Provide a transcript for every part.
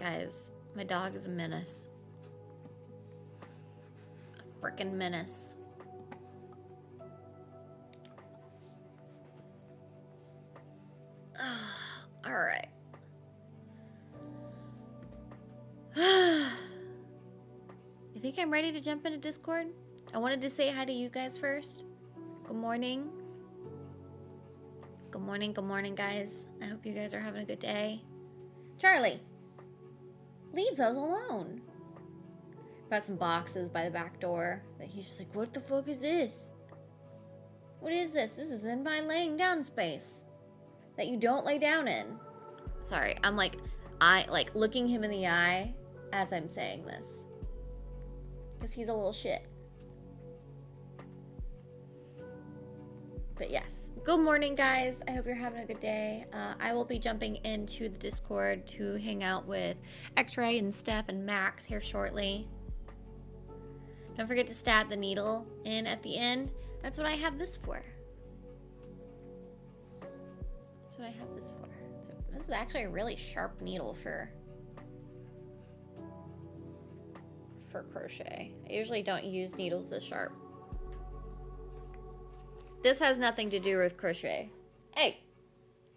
Guys, my dog is a menace. A freaking menace. All right. I think I'm ready to jump into Discord. I wanted to say hi to you guys first. Good morning. Good morning, guys. I hope you guys are having a good day. Charlie, leave those alone. Got some boxes by the back door that he's just like, what the fuck is this? What is this? This is in my laying down space that you don't lay down in. Sorry, I'm like, looking him in the eye as I'm saying this. Because he's a little shit. But yes, good morning, guys. I hope you're having a good day. I will be jumping into the Discord to hang out with X-Ray and Steph and Max here shortly. Don't forget to stab the needle in at the end. That's what I have this for. That's what I have this for. So this is actually a really sharp needle for crochet. I usually don't use needles this sharp. This has nothing to do with crochet. Hey,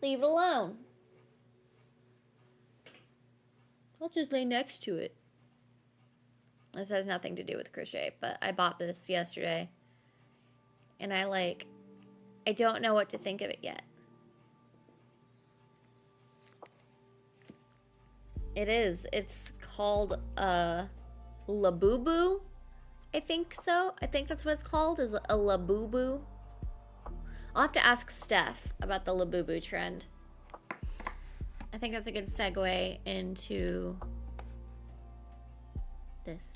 leave it alone. I'll just lay next to it. This has nothing to do with crochet, but I bought this yesterday. And I don't know what to think of it yet. It's called Labu. I think so. I think that's what it's called, is a Labu. I'll have to ask Steph about the Labu trend. I think that's a good segue into this.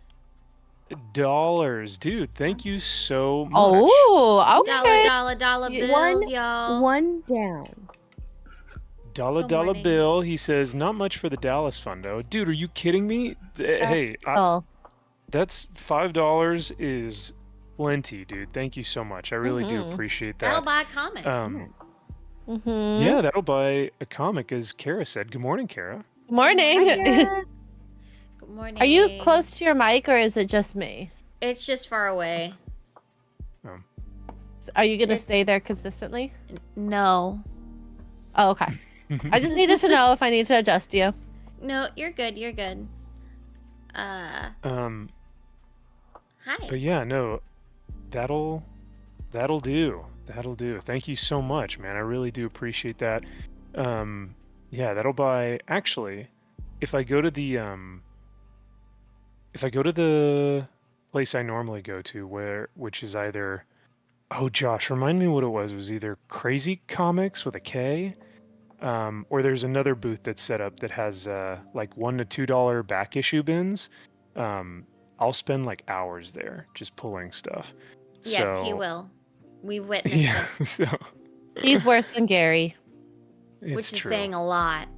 Dollars, dude. Thank you so much. Oh, okay. Dollar bills, y'all. One down. Dollar bill. He says, not much for the Dallas fund, though. Dude, are you kidding me? Hey, that's $5 is plenty, dude. Thank you so much. I really do appreciate that. That'll buy a comic. Yeah, that'll buy a comic, as Kara said. Good morning, Kara. Morning. Good morning. Are you close to your mic, or is it just me? It's just far away. Are you going to stay there consistently? No. Oh, okay. I just needed to know if I need to adjust you. No, you're good. You're good. Hi. But yeah, no, that'll do. That'll do. Thank you so much, man. I really do appreciate that. Yeah, that'll buy. Actually, if I go to the place I normally go to, which is either, oh Josh, remind me what it was. It was either Crazy Comics with a K, or there's another booth that's set up that has like $1 to $2 back issue bins. I'll spend like hours there just pulling stuff. Yes, he will. We've witnessed it. So he's worse than Gary. Which is saying a lot.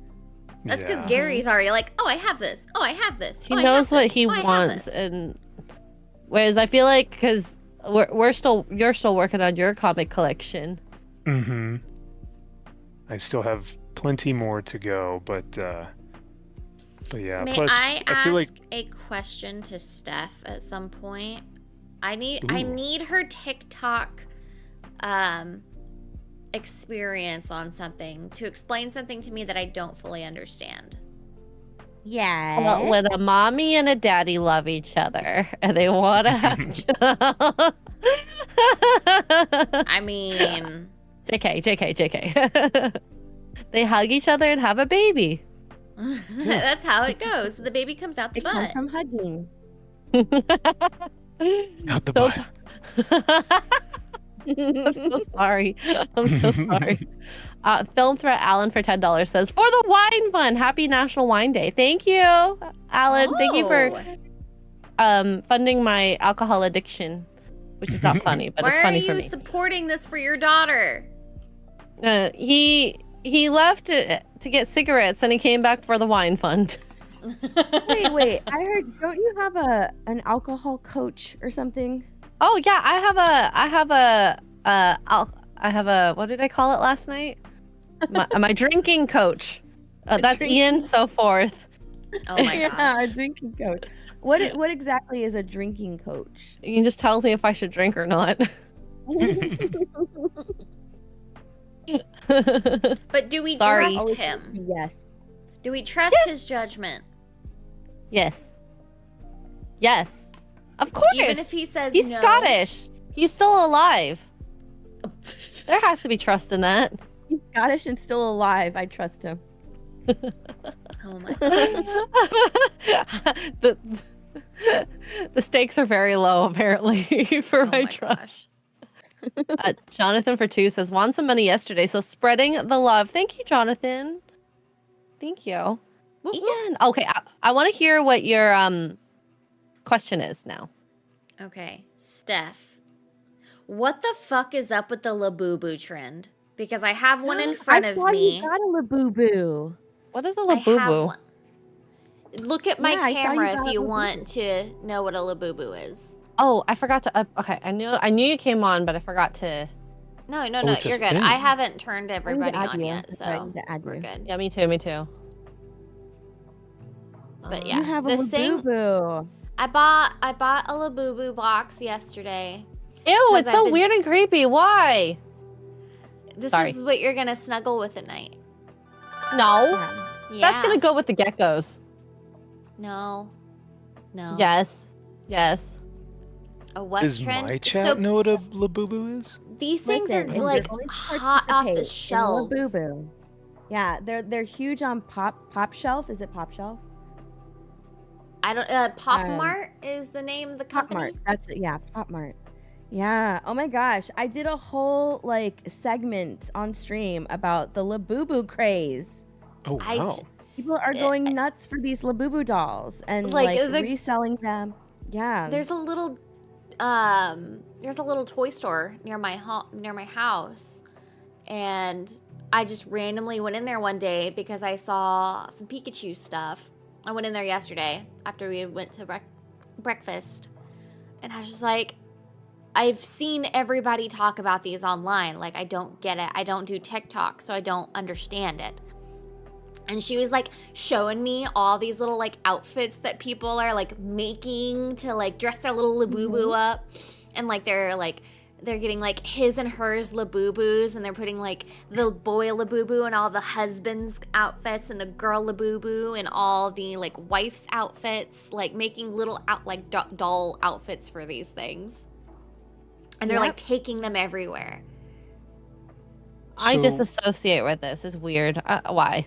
That's because Gary's already like, oh, I have this. Oh, I have this. He knows what he wants, and whereas I feel like because you're still working on your comic collection. Mm-hmm. I still have plenty more to go, but yeah. May plus, I feel ask like a question to Steph at some point? I need her TikTok experience on something to explain something to me that I don't fully understand. Yeah. Well, when a mommy and a daddy love each other and they want to have I mean, JK. They hug each other and have a baby. that's how it goes. The baby comes out the butt. From hugging. out the butt. I'm so sorry. Film threat Alan for $10 says, for the wine fund, happy National Wine Day. Thank you, Alan. Thank you for funding my alcohol addiction, which is not funny, but it's funny for me. Why are you supporting this for your daughter? He left to get cigarettes and he came back for the wine fund. Wait. I heard, don't you have an alcohol coach or something? Oh yeah, I have a what did I call it last night? My drinking coach. That's Ian so forth. Oh my Yeah, gosh. a drinking coach. What exactly is a drinking coach? He just tells me if I should drink or not. But do we Sorry. trust Always him? Yes. Do we trust his judgment? Yes. Yes. Of course. Even if he says He's no? Scottish. He's still alive. There has to be trust in that. He's Scottish and still alive. I trust him. Oh my god. The stakes are very low, apparently, for Oh my my trust. Jonathan for 2 says, won some money yesterday, so spreading the love. Thank you, Jonathan. Thank you. Whoop, whoop. Ian. Okay, I want to hear what your question is now. Okay, Steph. What the fuck is up with the Labubu trend? Because I have one in front of me. You got a Labubu. What is a I have Labubu? one. Look at my Yeah, I saw you camera got if a you Labubu. want to know what a Labubu is. Oh, I forgot to. Okay, I knew you came on, but I forgot to. No, it's a you're good. thing. I haven't turned I need to everybody add on you. yet, That's why I so need to add we're you. good. Yeah, me too. But You yeah, have a this thing. Labubu. I bought a Labubu box yesterday. Ew, 'Cause it's I've so been- weird and creepy. Why? This Sorry. is what you're gonna snuggle with at night. No, Yeah. that's gonna go with the geckos. No. Yes. A what Does trend? my chat So know what a Labubu is? these things Listen, are if you're like going to hot off the participate in shelves. Labubu. Yeah, they're huge on Pop Shelf. Is it Pop Shelf? I don't. Pop Mart is the name of the Pop company. Mart. That's it. Yeah, Pop Mart. Yeah. Oh my gosh, I did a whole like segment on stream about the Labubu craze. Oh I wow. j- People are going nuts for these Labubu dolls and Like, like the- reselling them. Yeah. There's a little toy store near my house, and I just randomly went in there one day because I saw some Pikachu stuff. I went in there yesterday after we went to breakfast, and I was just like, I've seen everybody talk about these online. Like, I don't get it. I don't do TikTok, so I don't understand it. And she was like showing me all these little like outfits that people are like making to like dress their little Labubu up. And like they're getting like his and hers Labubus, and they're putting like the boy Labubu and all the husband's outfits and the girl Labubu and all the like wife's outfits, like making little doll outfits for these things. And they're like taking them everywhere. I So- disassociate with this. It's weird. Why?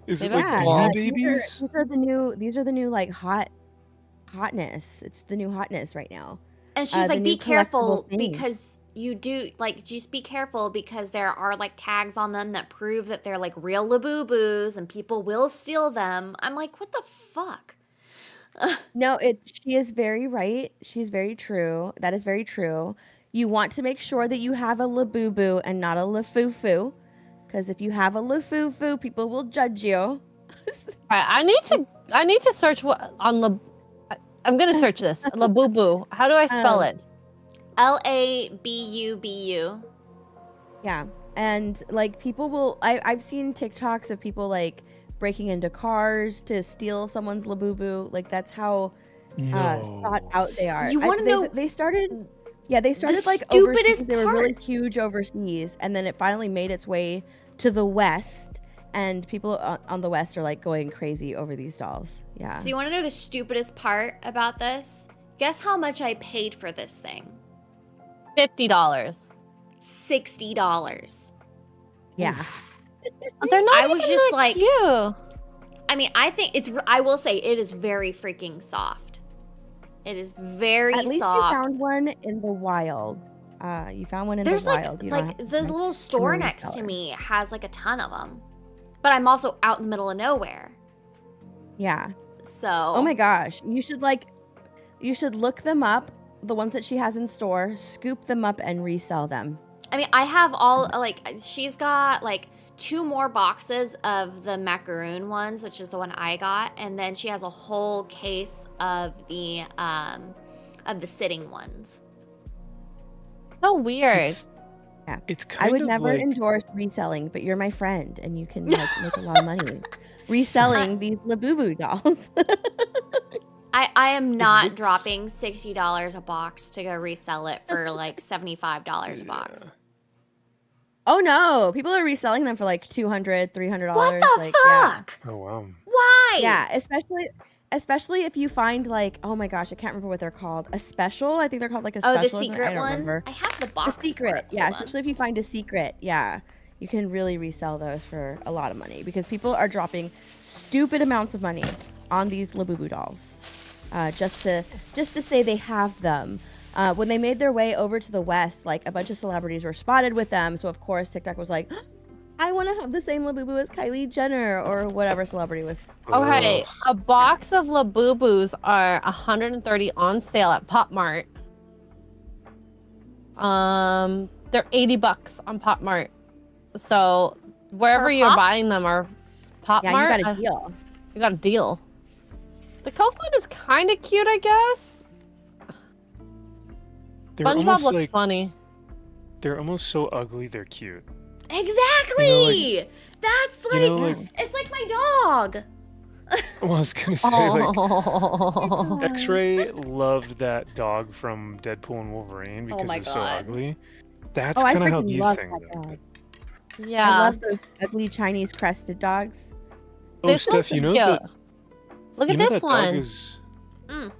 Is it Yeah, like yeah, Beanie Babies? These are the new like hotness. It's the new hotness right now. And she's the like, new be careful collectible thing. because you do, like, just be careful because there are, like, tags on them that prove that they're, like, real Labubus and people will steal them. I'm like, what the fuck? No, she is very right. She's very true. That is very true. You want to make sure that you have a Labubu and not a Lafufu. Because if you have a Lafufu, people will judge you. I need to search on I'm gonna search this. Labubu. How do I spell it? Labubu. Yeah. And like people will I've seen TikToks of people like breaking into cars to steal someone's Labubu. Like that's how thought out they are. You wanna know they started like stupidest overseas. They were really part? huge overseas, and then it finally made its way to the West, and people on the West are like going crazy over these dolls. Yeah. So you want to know the stupidest part about this? Guess how much I paid for this thing? $50. $60. Yeah. They're not I was even just that like- cute. I mean, I will say it is very freaking soft. It is very At least soft. you found one in the wild. You found one in There's the wild. You don't have like to the little store really next sell to it. me has like a ton of them, but I'm also out in the middle of nowhere. Yeah. So Oh my gosh. You should look them up, the ones that she has in store, scoop them up and resell them. I mean, I have all like she's got like 2 more boxes of the macaroon ones, which is the one I got, and then she has a whole case of the sitting ones. So weird. It's I kind would of never like endorse reselling, but you're my friend, and you can like make a lot of money reselling these Labubu dolls. I am It not looks- dropping $60 a box to go resell it for like $75 a box. Oh no, people are reselling them for like $200, $300. What the like, yeah. fuck? Oh wow. Why? Yeah, especially if you find like, oh my gosh, I can't remember what they're called. A special? I think they're called like a Oh, special. the or something. secret I don't one? remember. I have the A box. secret. For it. Yeah, Hold on. especially if you find a secret. Yeah. You can really resell those for a lot of money because people are dropping stupid amounts of money on these Labubu dolls. Just to say they have them. When they made their way over to the West, like a bunch of celebrities were spotted with them. So of course TikTok was like, I want to have the same Labubu as Kylie Jenner or whatever celebrity was. Okay, Ugh. a box of Labubus are $130 on sale at Pop Mart. They're $80 on Pop Mart. So wherever Per you're pop? buying them are Pop Yeah, Mart. you got a deal. You got a deal. The Coke one is kind of cute, I guess. They're SpongeBob almost looks like funny. they're almost so ugly they're cute. Exactly. That's like, You know, like it's like my dog. well, I was gonna say like Oh. X-Ray loved that dog from Deadpool and Wolverine because my it was so God. ugly. That's I kind of how freaking these love things that are. dog. Yeah. I love those ugly Chinese crested dogs. Oh, This Steph, one's you know cute. that Look you at know this that one. dog is Let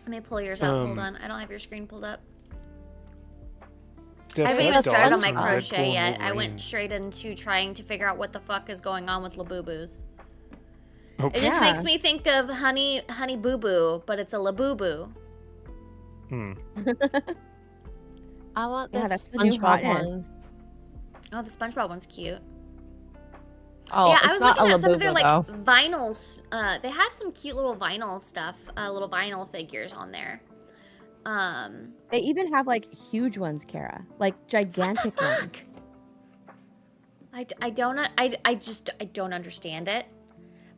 me pull yours up. Hold Um, on. I don't have your screen pulled up. Steph, I haven't that even dog started on my from Deadpool crochet and yet. I Wolverine- went straight into trying to figure out what the fuck is going on with Labubus. Oh, It just Yeah. makes me think of Honey Boo Boo, but it's a Labubu. hmm. I want Yeah, this that's the new SpongeBob hotness. one. Oh, the SpongeBob one's cute. Oh, yeah, it's I was not looking a at some of their Labubu, like though. vinyls. They have some cute little vinyl stuff, little vinyl figures on there. They even have like huge ones, Kara, like gigantic ones. Fuck. I don't understand it.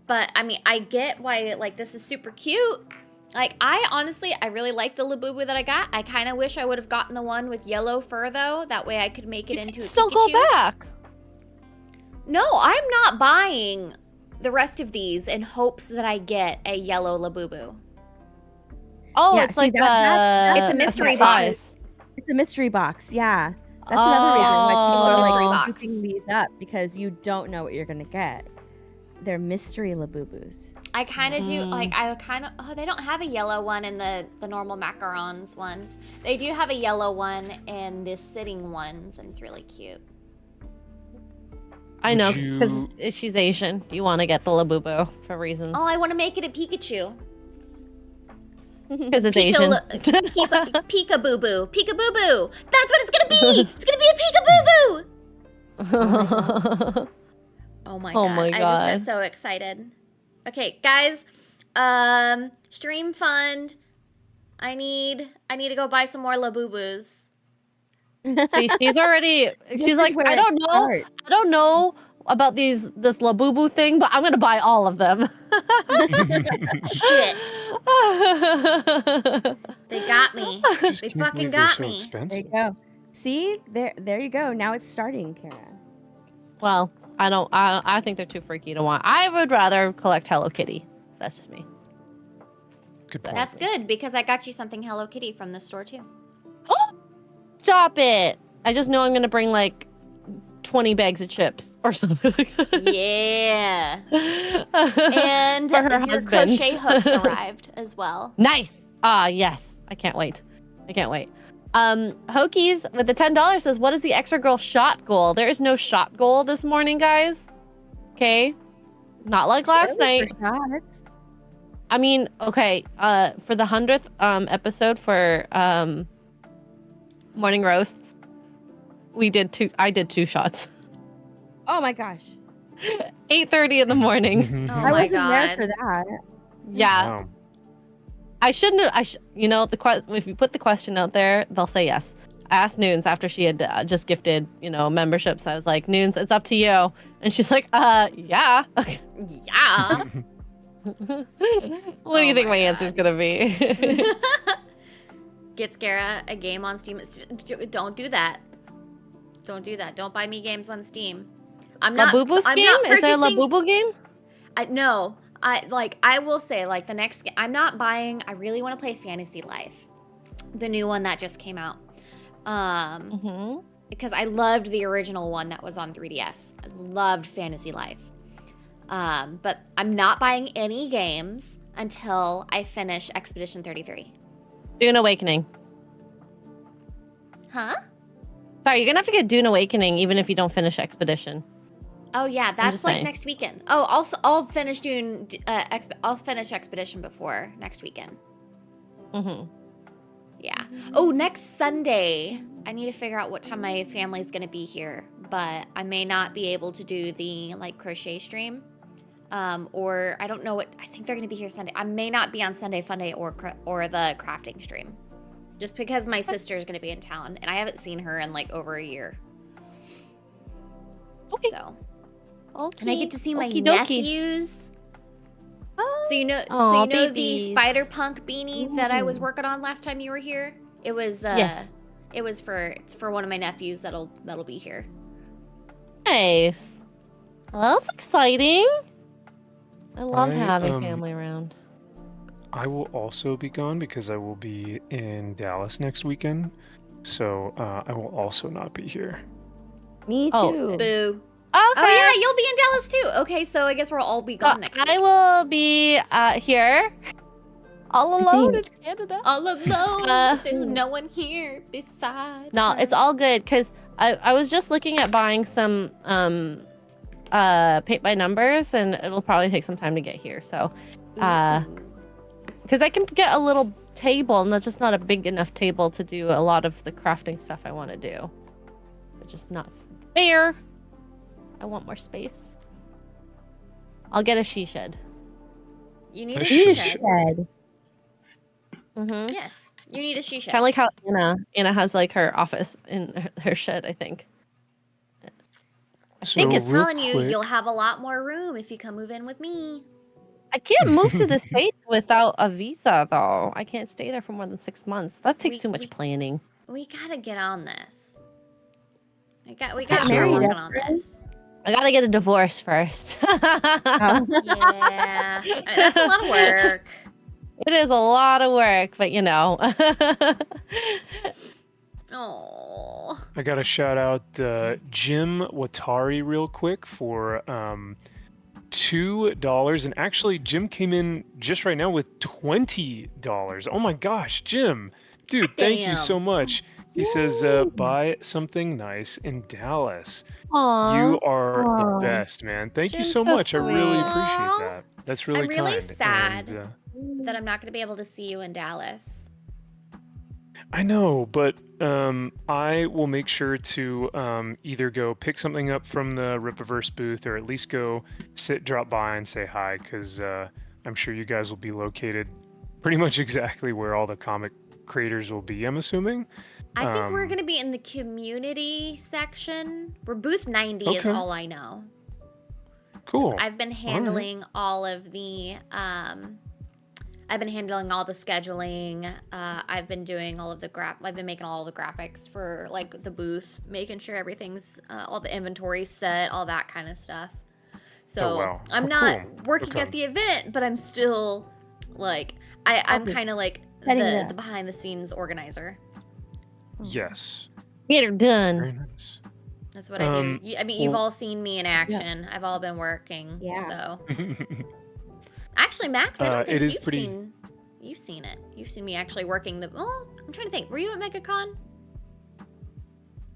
But I mean, I get why like this is super cute. Like I honestly, I really like the Labubu that I got. I kind of wish I would have gotten the one with yellow fur though. That way I could make it You into can a still Pikachu. go back. No, I'm not buying the rest of these in hopes that I get a yellow Labubu. Oh, Yeah, it's see, like It's a mystery box. surprise. It's a mystery box. Yeah, that's another reason why people It's a are mystery like box. scooping these up because you don't know what you're gonna get. They're mystery Labubus. I kind of do, Mm. like, oh, they don't have a yellow one in the normal macarons ones. They do have a yellow one in the sitting ones, and it's really cute. I know, Would because you- she's Asian. You want to get the Labubu for reasons. Oh, I want to make it a Pikachu. Because it's Asian. Peekaboo-boo. Peekaboo-boo. That's what it's going to be. It's going to be a peekaboo-boo. Oh my Oh god. my I just God. got so excited. Okay, guys. Stream fund. I need to go buy some more Labubus. See, she's already. This She's is like, where I it don't know. starts. I don't know about this Labubu thing, but I'm gonna buy all of them. Shit. They got me. Just They can't fucking believe they're got so me. There expensive. you go. See, there you go. Now it's starting, Kara. Well, I don't. I think they're too freaky to want. I would rather collect Hello Kitty. That's just me. Good point. That's good because I got you something Hello Kitty from the store too. Stop it! I just know I'm gonna bring like 20 bags of chips or something. Yeah. And For her your husband. crochet hooks arrived as well. Nice. Yes. I can't wait. I can't wait. Hokies with the $10 says, what is the extra girl shot goal? There is no shot goal this morning, guys. Okay. Not like last night. I mean, okay, for the 100th episode for morning roasts, I did two shots. Oh my gosh. 8:30 in the morning. Mhm. Oh I my wasn't there God. for that. Yeah. Wow. I shouldn't have, if you put the question out there, they'll say yes. I asked Noons after she had just gifted, memberships. I was like, Noons, it's up to you. And she's like, yeah. Yeah. What do you think my answer's going to be? Get Scara a game on Steam. Don't do that. Don't do that. Don't buy me games on Steam. I'm not. Labubu I'm game? not Is there a purchasing. Labubu game? No. I will say like the next. I'm not buying. I really want to play Fantasy Life, the new one that just came out. Because I loved the original one that was on 3DS. I loved Fantasy Life. But I'm not buying any games until I finish Expedition 33. Dune Awakening. Huh? Sorry, you're gonna have to get Dune Awakening even if you don't finish Expedition. Oh yeah, that's just like saying. next weekend. Oh, also I'll finish Dune. I'll finish Expedition before next weekend. Yeah. Oh, next Sunday. I need to figure out what time my family's gonna be here, but I may not be able to do the like crochet stream. Or I don't know what. I think they're gonna be here Sunday. I may not be on Sunday Funday or the crafting stream, just because my sister's gonna be in town and I haven't seen her in like over a year. Okay. So. Okay. And I get to see my Okie dokie. nephews. So you know, Aw, the babies. spider punk beanie that I was working on last time you were here. It was Yes. it's for one of my nephews that'll be here. Nice. Well, that's exciting. I love I, having family around. I will also be gone because I will be in Dallas next weekend. So I will also not be here. Me Oh, too. Boo. Okay. Oh yeah, you'll be in Dallas too. Okay, so I guess we'll all be gone next week. I will be here, all alone in Canada. All alone. Uh, There's no one here beside. No, her. it's all good because I was just looking at buying some paint by numbers, and it'll probably take some time to get here. So, because I can get a little table, and that's just not a big enough table to do a lot of the crafting stuff I want to do, which is not fair. I want more space. I'll get a she shed. You need A a she she shed. shed. Mm-hmm. Yes, you need a she shed. Kind of like how Anna has like her office in her shed, I think. I So think it's real telling you quick- you'll have a lot more room if you come move in with me. I can't move to the States without a visa, though. I can't stay there for more than 6 months. That takes too much planning. We gotta get on this. We gotta get start married, working on this. I gotta get a divorce first. Yeah, I mean, that's a lot of work. It is a lot of work, but you know. Oh, I got to shout out Jim Watari real quick for $2. And actually, Jim came in just right now with $20. Oh my gosh, Jim. Dude, thank you Damn. so much. He says, buy something nice in Dallas. Aww. You are the Aw. best, man. Thank you Jim's so so much. I really sweet. appreciate that. That's really I'm really kind. sad. And, that I'm not gonna be able to see you in Dallas. I know, but I will make sure to either go pick something up from the Ripaverse booth or at least go drop by and say hi, because I'm sure you guys will be located pretty much exactly where all the comic creators will be, I'm assuming. I think we're gonna be in the community section. We're booth 90 is Okay. all I know. Cool. I've been handling all of the I've been handling all the scheduling. I've been doing all of the I've been making all the graphics for like the booth, making sure everything's all the inventory's set, all that kind of stuff. So wow. I'm Oh, not cool. working Okay. at the event, but I'm still like I'm Okay. kind of like Setting the, it the up. behind the scenes organizer. Yes. Get her done. Very nice. That's what I do. I mean, you've well- all seen me in action. I've all been working. Yeah. So actually, Max, I don't It think is you've pretty- seen. You've seen it. You've seen me actually working the. Oh, I'm trying to think. Were you at MegaCon?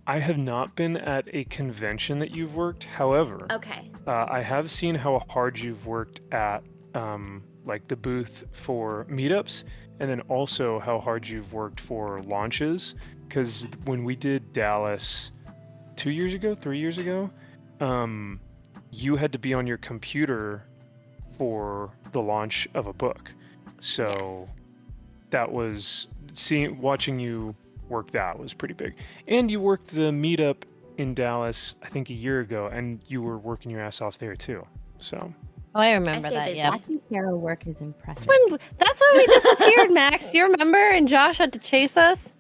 I have not been at a convention that you've worked. However, Okay. I have seen how hard you've worked at like the booth for meetups, and then also how hard you've worked for launches. Because when we did Dallas 3 years ago, you had to be on your computer for the launch of a book. So Yes. that was watching you work that was pretty big. And you worked the meetup in Dallas, I think a year ago, and you were working your ass off there too. So Oh, I remember stay that. busy. Yeah. Watching Sarah work is impressive. That's when we disappeared, Max. Do you remember? And Josh had to chase us.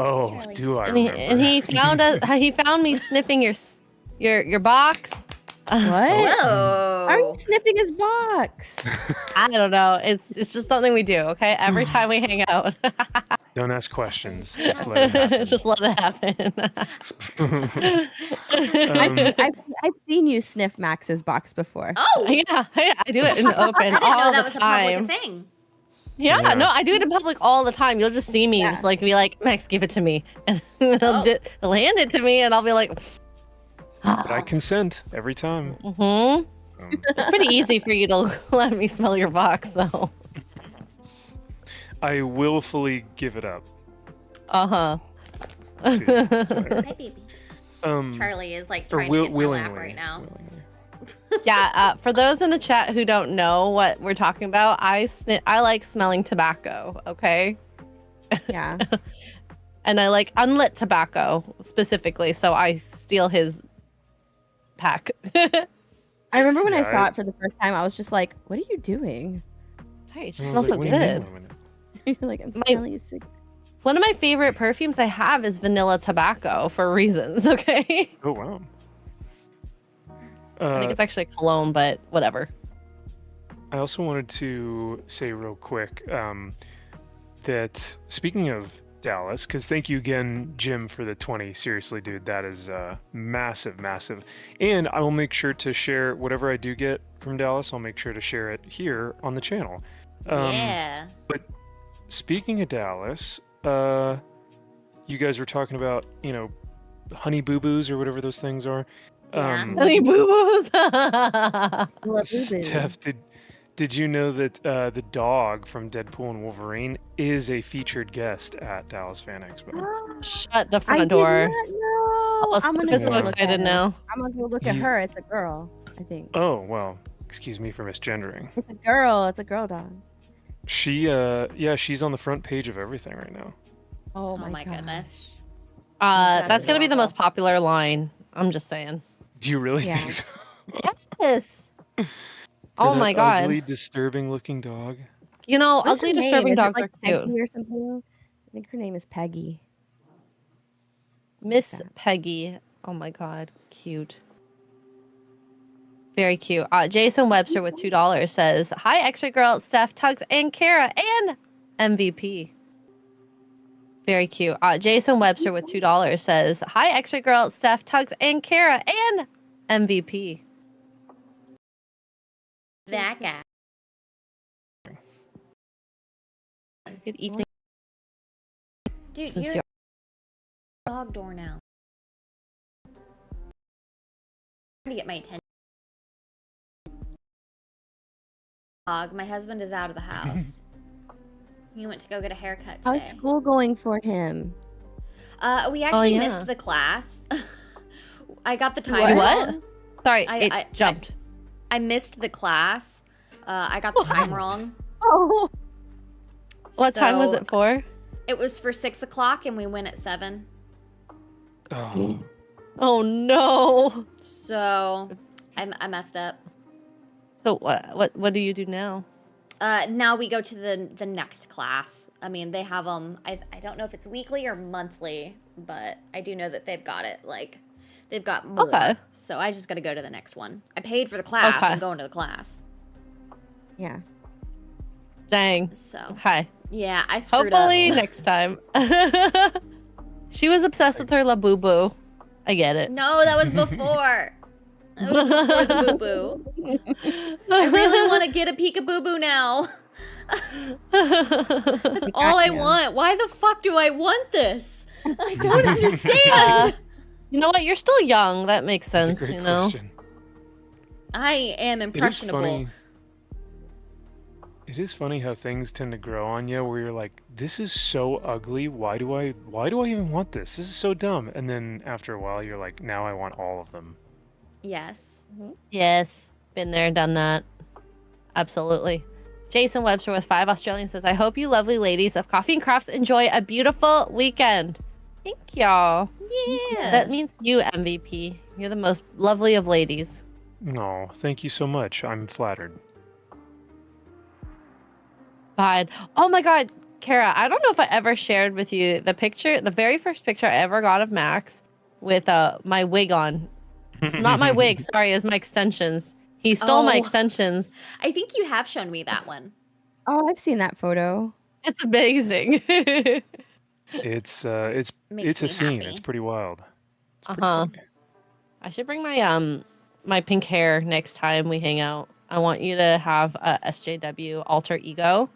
Oh, Charlie. do I And he, remember? and he found us. He found me sniffing your box. What? Whoa. Why are you sniffing his box? I don't know. It's just something we do. Okay, every time we hang out. Don't ask questions. Just let it happen. Just let it happen. I've seen you sniff Max's box before. Oh! Yeah, I do it in the open I didn't all know that the was a time. public thing. Yeah, Yeah. no, I do it in public all the time. You'll just see me Yeah. just like be like, Max, give it to me, and he'll hand it to me, and I'll be like, But I consent every time. mm-hmm. It's pretty easy for you to let me smell your box, though. I willfully give it up. Uh-huh. Sorry. Hi, baby. Charlie is like Or trying to get my willingly. lap right now. Willingly. Yeah, for those in the chat who don't know what we're talking about, I like smelling tobacco, okay? Yeah. And I like unlit tobacco specifically, so I steal his pack. I remember when I Yeah, saw it for the first time, I was just like, what are you doing? Sorry, it just And I smells was so like, what do you mean, good. wait a minute? You're like, I'm My- smelling a cigarette. One of my favorite perfumes I have is vanilla tobacco for reasons, okay? Oh, wow. I think it's actually cologne, but whatever. I also wanted to say real quick that speaking of Dallas, because thank you again, Jim, for the 20. Seriously, dude, that is massive, massive. And I will make sure to share whatever I do get from Dallas. I'll make sure to share it here on the channel. Yeah. But speaking of Dallas, you guys were talking about, honey boo boos or whatever those things are. Yeah. Honey boo-boos! Steph, did you know that the dog from Deadpool and Wolverine is a featured guest at Dallas Fan Expo? Shut the I front did door. not know. Oh, I'm gonna I'm so go look at excited her. now. I'm gonna go look at He's- her. It's a girl, I think. Oh, well, excuse me for misgendering. It's a girl. It's a girl dog. She's on the front page of everything right now. Oh Oh my gosh. goodness. That's gonna be the most popular line. I'm just saying. Do you really Yeah. think so? Yes. For Oh that my god. Ugly, disturbing looking dog. You know, What's ugly, her name? disturbing Is it dogs like are cute. Peggy or something? I think her name is Peggy. Miss Yeah. Peggy. Oh my god, cute. Very cute. Jason Webster with $2 says, "Hi, extra girl, Steph, Tugs, and Kara, and MVP." Very cute. Jason Webster with $2 says, "Hi, extra girl, Steph, Tugs, and Kara, and MVP." That guy. Good evening. Dude, Since you're you're- dog door now. Trying to get my attention. Dog, my husband is out of the house. He went to go get a haircut today. How's school going for him? We actually yeah. missed the class. I got the You time what? wrong. Sorry, I- it I- jumped. I missed the class. I got the time wrong. Oh, What time was So, it for? It was for 6 o'clock and we went at 7. Oh, Oh no. So I messed up. So what do you do now? Now we go to the next class. I mean, they have them. I don't know if it's weekly or monthly, but I do know that they've got it. Like, they've got more. Okay. So I just got to go to the next one. I paid for the class. Okay. I'm going to the class. yeah. Dang. So Okay. yeah, I screwed Hopefully up. next time. She was obsessed with her Labu boo. I get it. No, that was before. That was before the boo boo. I really want to get a peekaboo boo now. That's all I want. Why the fuck do I want this? I don't understand. You know what? You're still young. That makes that's a sense, great you know? question. I am It is impressionable. funny. It is funny how things tend to grow on you, where you're like, "This is so ugly. Why do I even want this? This is so dumb." And then after a while, you're like, "Now I want all of them." Yes. Yes. Been there, done that. Absolutely. Jason Webster with 5 Australian says, "I hope you lovely ladies of Coffee and Crafts enjoy a beautiful weekend." Thank y'all. Yeah. That means you, MVP. You're the most lovely of ladies. No, thank you so much. I'm flattered. God. Oh my God. Kara, I don't know if I ever shared with you the very first picture I ever got of Max with my wig on. Not my wig, sorry, it was my extensions. He stole my extensions. I think you have shown me that one. Oh, I've seen that photo. It's amazing. It's Makes a me scene. happy. It's pretty wild. It's pretty Uh-huh. funny. I should bring my my pink hair next time we hang out. I want you to have a SJW alter ego.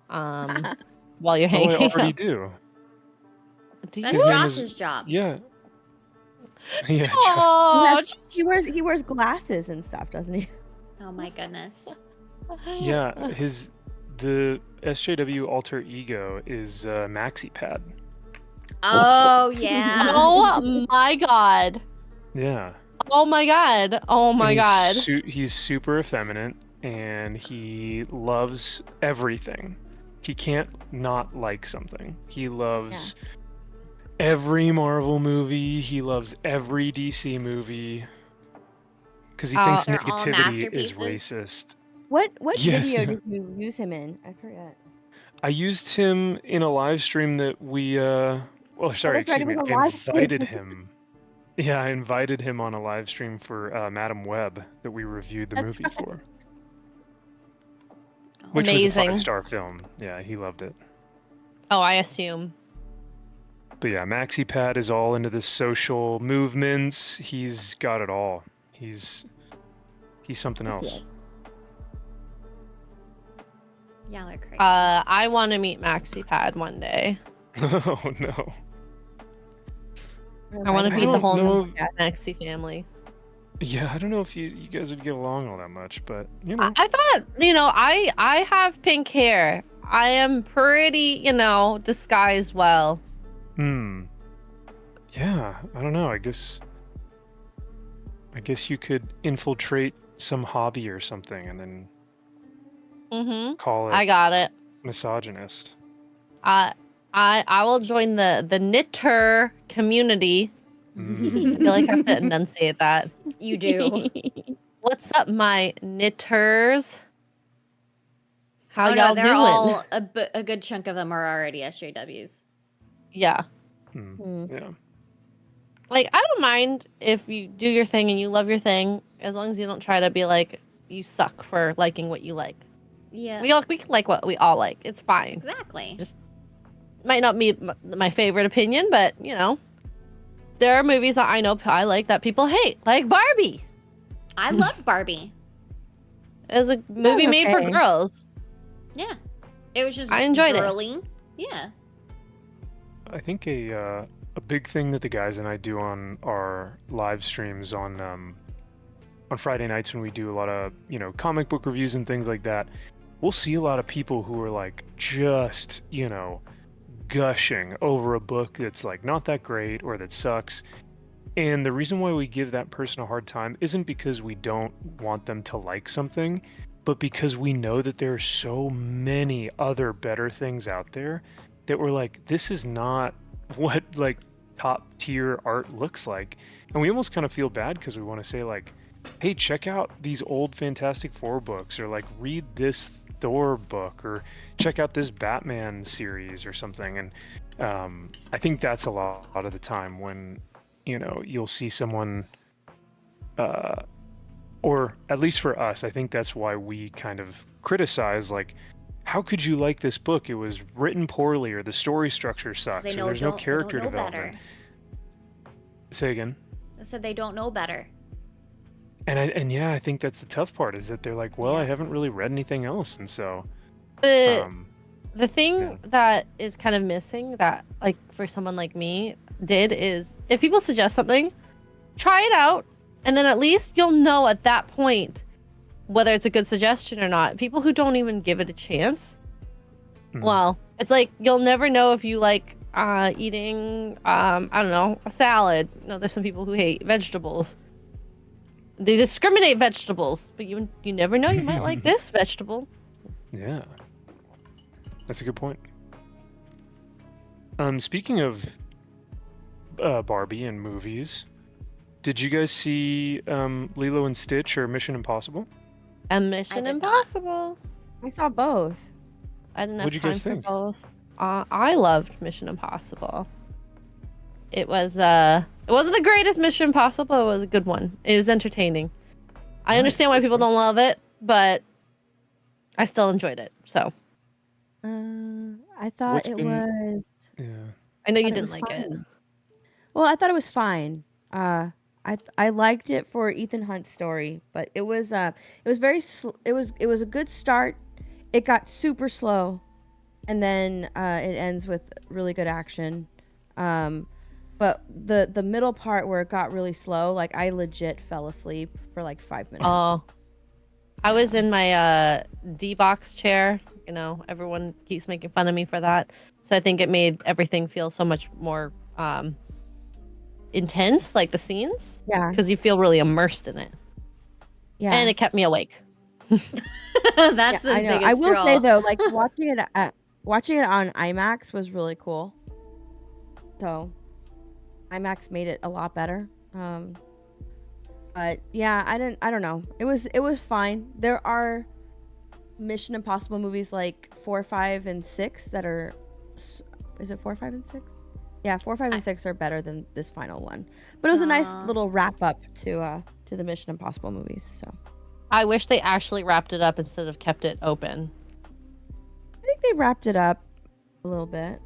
While you're Oh, hanging I already out. do. Do That's you? His name Josh's job. Yeah. Yeah. Josh. Oh, He wears glasses and stuff, doesn't he? Oh my goodness. Yeah. The SJW alter ego is Maxi Pad. Oh yeah. Oh my god. Yeah. Oh my god. Oh my god. He's super effeminate and he loves everything. He can't not like something. He loves every Marvel movie. He loves every DC movie. Because he thinks They're all negativity is masterpieces. racist. What Yes, video yeah. did you use him in? I forget. I used him in a live stream that we sorry, that's right, excuse it me. was a I live stream. invited him. Yeah, I invited him on a live stream for Madam Web that we reviewed the That's movie right. for. Which was a Amazing. 5-star film. Yeah, he loved it. Oh, I assume. But yeah, Maxi Pad is all into the social movements. He's got it all. He's something else. Y'all are crazy. I want to meet Maxi Pad one day. Oh no. I want to I meet the don't whole know. Maxi family. Yeah, I don't know if you guys would get along all that much, but you know. I thought, I have pink hair. I am pretty, disguised well. Yeah, I don't know. I guess you could infiltrate some hobby or something and then call it I got it. misogynist. I will join the knitter community. I feel like I have to enunciate that. You do. What's up, my knitters? How Oh y'all no, they're doing? all a good chunk of them are already SJWs. Yeah. Yeah. Like, I don't mind if you do your thing and you love your thing, as long as you don't try to be like, you suck for liking what you like. Yeah. We can like what we all like. It's fine. Exactly. Just might not be my favorite opinion, but there are movies that I know I like that people hate, like Barbie. I loved Barbie. It was a movie made for okay. girls. Yeah. It was just I enjoyed it. girly. Yeah. I think a big thing that the guys and I do on our live streams on Friday nights when we do a lot of, comic book reviews and things like that, we'll see a lot of people who are like just, gushing over a book that's like not that great or that sucks. And the reason why we give that person a hard time isn't because we don't want them to like something, but because we know that there are so many other better things out there that we're like, this is not what like top tier art looks like. And we almost kind of feel bad because we want to say like, hey, check out these old Fantastic Four books, or like read this Thor book, or check out this Batman series or something. And I think that's a lot of the time when you'll see someone or at least for us, I think that's why we kind of criticize, like, how could you like this book? It was written poorly, or the story structure sucks, or there's no character development. Better. Say again. I said they don't know better. And yeah, I think that's the tough part, is that they're like, well, Yeah. I haven't really read anything else, and so The thing that is kind of missing that, like, for someone like me is if people suggest something, try it out, and then at least you'll know at that point whether it's a good suggestion or not. People who don't even give it a chance, well, it's like you'll never know if you like eating, I don't know, a salad. There's some people who hate vegetables. They discriminate vegetables, but you never know. You might like this vegetable. Yeah, that's a good point. Speaking of Barbie and movies, did you guys see Lilo and Stitch or Mission Impossible? And Mission did not. Impossible. I saw both. I didn't have What'd you time guys for think? both. I loved Mission Impossible. It wasn't the greatest Mission Impossible, but it was a good one. It was entertaining. I understand why people don't love it, but I still enjoyed it. So I thought What's it been- was. Yeah. I know you thought it didn't was like it. fine. Well, I thought it was fine. I liked it for Ethan Hunt's story, but it was very it was a good start. It got super slow, and then it ends with really good action. But the middle part where it got really slow, like I legit fell asleep for like 5 minutes. Oh, I was in my D-box chair. You know, everyone keeps making fun of me for that. So I think it made everything feel so much more intense, like the scenes. Yeah, Because you feel really immersed in it. yeah. And it kept me awake. That's the I know. biggest I will draw. say though, like watching it on IMAX was really cool. So IMAX made it a lot better. But yeah, I don't know. It was fine. There are Mission Impossible movies like 4, 5, and 6 that are. Is it 4, 5, and 6? Yeah, 4, 5, and 6 are better than this final one. But it was a nice little wrap up to the Mission Impossible movies. So I wish they actually wrapped it up instead of kept it open. I think they wrapped it up a little bit.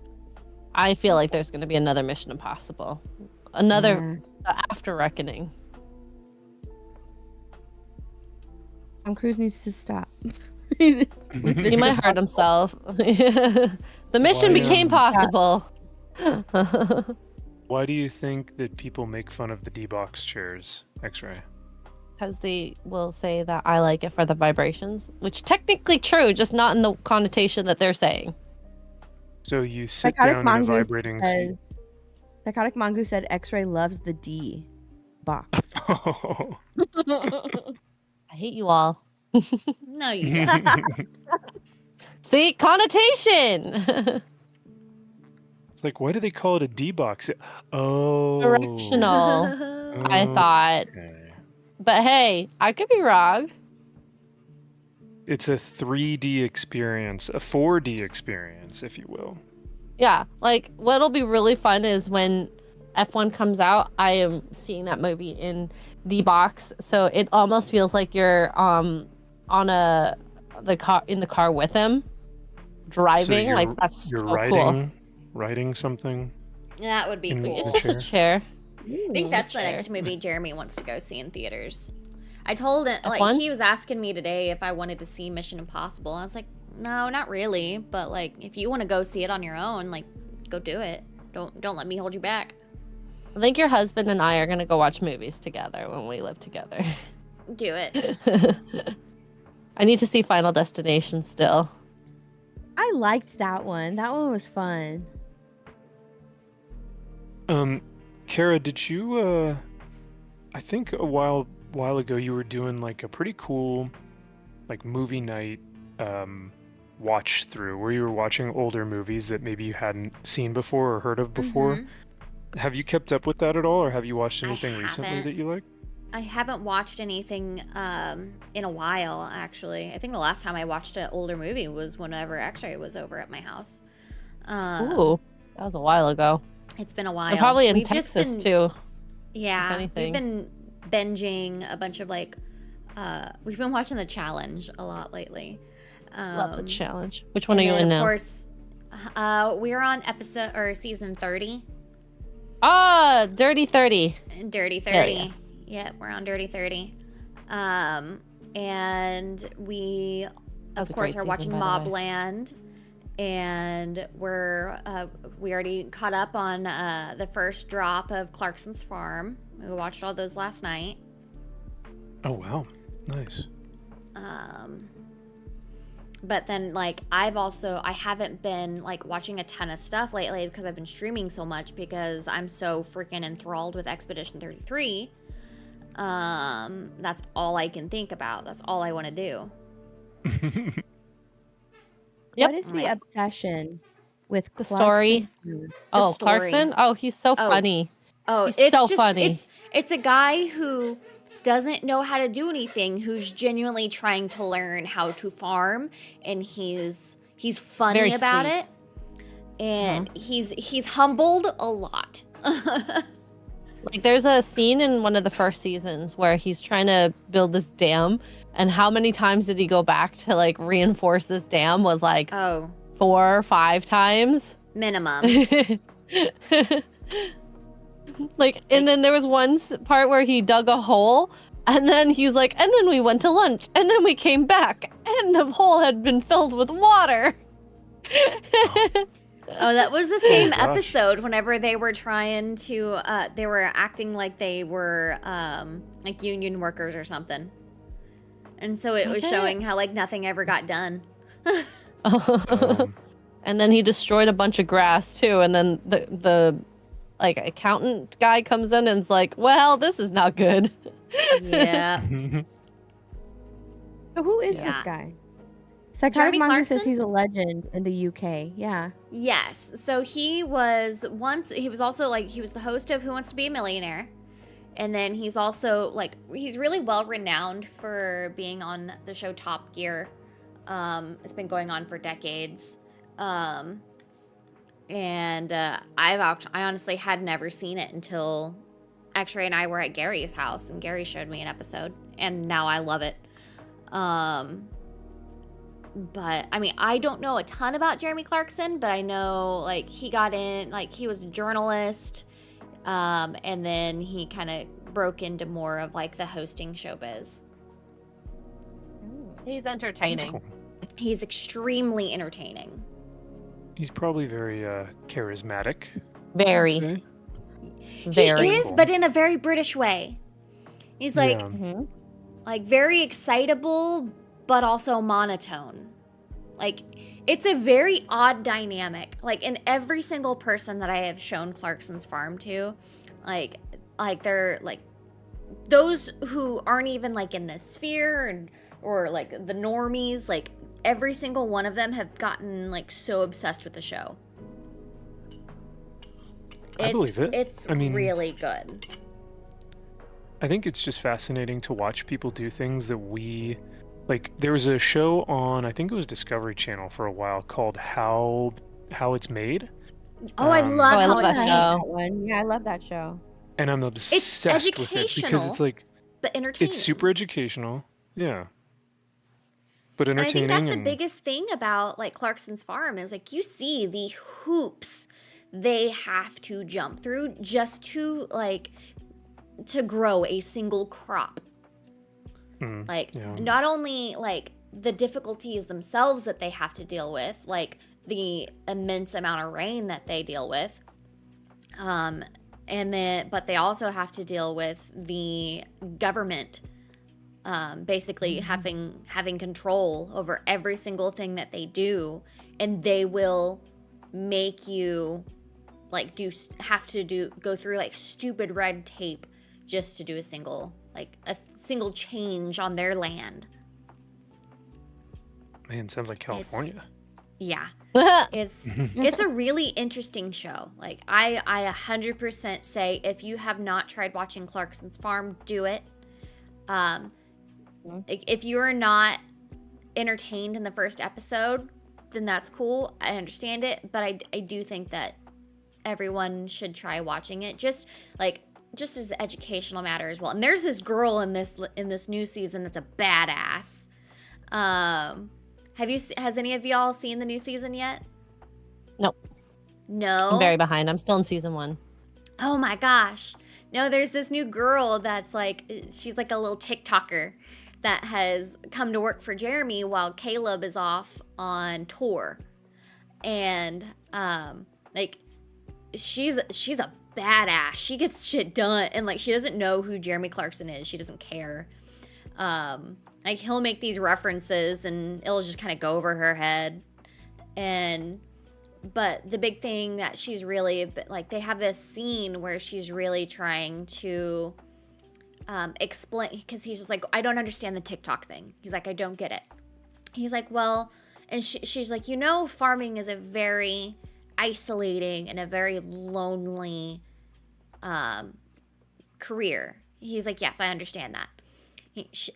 I feel like there's going to be another Mission Impossible. Another After Reckoning. Tom Cruise needs to stop. He might hurt himself. The mission became possible. Why do you think that people make fun of the D-box chairs, X-Ray? Because they will say that I like it for the vibrations, which technically true, just not in the connotation that they're saying. So you sit Psychotic down in a Mongoose vibrating seat. Psychotic Mongoose said X-Ray loves the D box. Oh. I hate you all. No, you don't. See, connotation. It's like, why do they call it a D-box? Oh. Directional, I thought. Okay. But hey, I could be wrong. It's a 3D experience, a 4D experience, if you will. Yeah, like what'll be really fun is when F1 comes out, I am seeing that movie in the box, so it almost feels like you're on the car with him, driving. So like that's you're so cool. riding something. That would be In cool. It's the just a chair. I think that's the chair. next movie Jeremy wants to go see in theaters. I told him, like, F1? he was asking me today if I wanted to see Mission Impossible. I was like, no, not really. But, like, if you want to go see it on your own, like, go do it. Don't let me hold you back. I think your husband and I are gonna go watch movies together when we live together. Do it. I need to see Final Destination still. I liked that one. That one was fun. Kara, did you I think a while ago you were doing like a pretty cool like movie night watch through where you were watching older movies that maybe you hadn't seen before or heard of before. Mhm. Have you kept up with that at all, or have you watched anything recently haven't. that you like? I haven't watched anything in a while, actually. I think the last time I watched an older movie was whenever X-Ray was over at my house. Ooh, that was a while ago. It's been a while. And probably in We've just Texas been- too. Yeah, anything. we've been binging a bunch of like, we've been watching The Challenge a lot lately. Love the challenge. Which one are and you then, in of now? course, we're on season 30. Ah, Dirty 30. Dirty 30. Hell yeah. Yeah, we're on Dirty 30. And we, That was of a course, great are watching season, by the way. Mobland. And we already caught up on the first drop of Clarkson's Farm. We watched all those last night. Oh wow, nice. But then, like, I haven't been, like, watching a ton of stuff lately because I've been streaming so much because I'm so freaking enthralled with Expedition 33. That's all I can think about. That's all I want to do. Yep. What is the Right. obsession with The Clarkson story? food? Oh, story. Clarkson? Oh, he's so funny. Oh, He's it's so just, funny. It's a guy who doesn't know how to do anything, who's genuinely trying to learn how to farm, and he's He's funny Very about sweet. it. And he's humbled a lot. Like, there's a scene in one of the first seasons where he's trying to build this dam, and how many times did he go back to like reinforce this dam? Was like 4 or 5 times minimum. Like, and then there was one part where he dug a hole, and then he's like, and then we went to lunch, and then we came back, and the hole had been filled with water. Oh, that was the same episode whenever they were trying to, they were acting like they were, like union workers or something. And so it was showing how, like, nothing ever got done. And then he destroyed a bunch of grass, too. And then the like, accountant guy comes in and is like, well, this is not good. Yeah. So who is this guy? Psychotic Manga Clarkson? says he's a legend in the UK. Yeah. Yes. So he was also like, he was the host of Who Wants to Be a Millionaire. And then he's also like, he's really well renowned for being on the show Top Gear. It's been going on for decades. I honestly had never seen it until X-Ray and I were at Gary's house and Gary showed me an episode and now I love it. But I mean, I don't know a ton about Jeremy Clarkson, but I know like he got in, like he was a journalist, and then he kind of broke into more of like the hosting showbiz. He's entertaining. Cool. He's extremely entertaining. He's probably very charismatic. Very. He is, but in a very British way. He's like, like very excitable, but also monotone. Like, it's a very odd dynamic. Like, in every single person that I have shown Clarkson's farm to, like they're like those who aren't even like in this sphere or like the normies, like every single one of them have gotten like so obsessed with the show. I believe it. It's really good. I think it's just fascinating to watch people do things that we like. There was a show on, I think it was Discovery Channel for a while, called How It's Made. Oh, I love that show. Yeah, I love that show. And I'm obsessed with it because it's like, but entertaining. It's super educational. Yeah. But entertaining. And I think that's the biggest thing about like Clarkson's farm is like you see the hoops they have to jump through just to like to grow a single crop. Not only like the difficulties themselves that they have to deal with, like the immense amount of rain that they deal with, but they also have to deal with the government basically having control over every single thing that they do, and they will make you like go through like stupid red tape just to do a single change on their land. Man, sounds like California. It's a really interesting show. Like I 100% say if you have not tried watching Clarkson's Farm, do it. If you are not entertained in the first episode, then that's cool. I understand it, but I do think that everyone should try watching it. Just as an educational matter as well. And there's this girl in this new season that's a badass. Has any of y'all seen the new season yet? No. No? I'm very behind. I'm still in season 1. Oh my gosh. No, there's this new girl that's like, she's like a little TikToker that has come to work for Jeremy while Caleb is off on tour. And like she's a badass. She gets shit done, and like she doesn't know who Jeremy Clarkson is. She doesn't care. Like he'll make these references and it'll just kind of go over her head. But the big thing that she's really like, they have this scene where she's really trying to explain, because he's just like, I don't understand the TikTok thing. He's like, I don't get it. He's like, well, and she's like, farming is a very isolating and a very lonely career. He's like, yes, I understand that.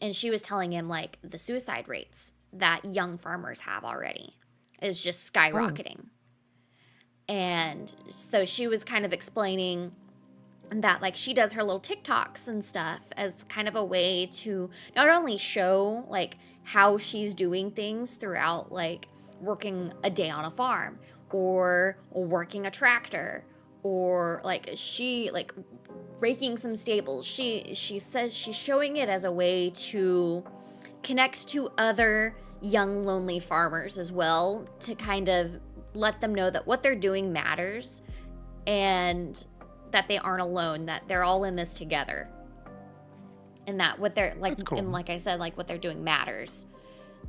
And she was telling him like the suicide rates that young farmers have already. is just skyrocketing. And so she was kind of explaining that like she does her little TikToks and stuff as kind of a way to not only show like how she's doing things throughout like working a day on a farm or working a tractor or like she like raking some stables. She says she's showing it as a way to connect to other young lonely farmers as well, to kind of let them know that what they're doing matters and that they aren't alone, that they're all in this together, and that what they're like, cool. And like I said, like what they're doing matters,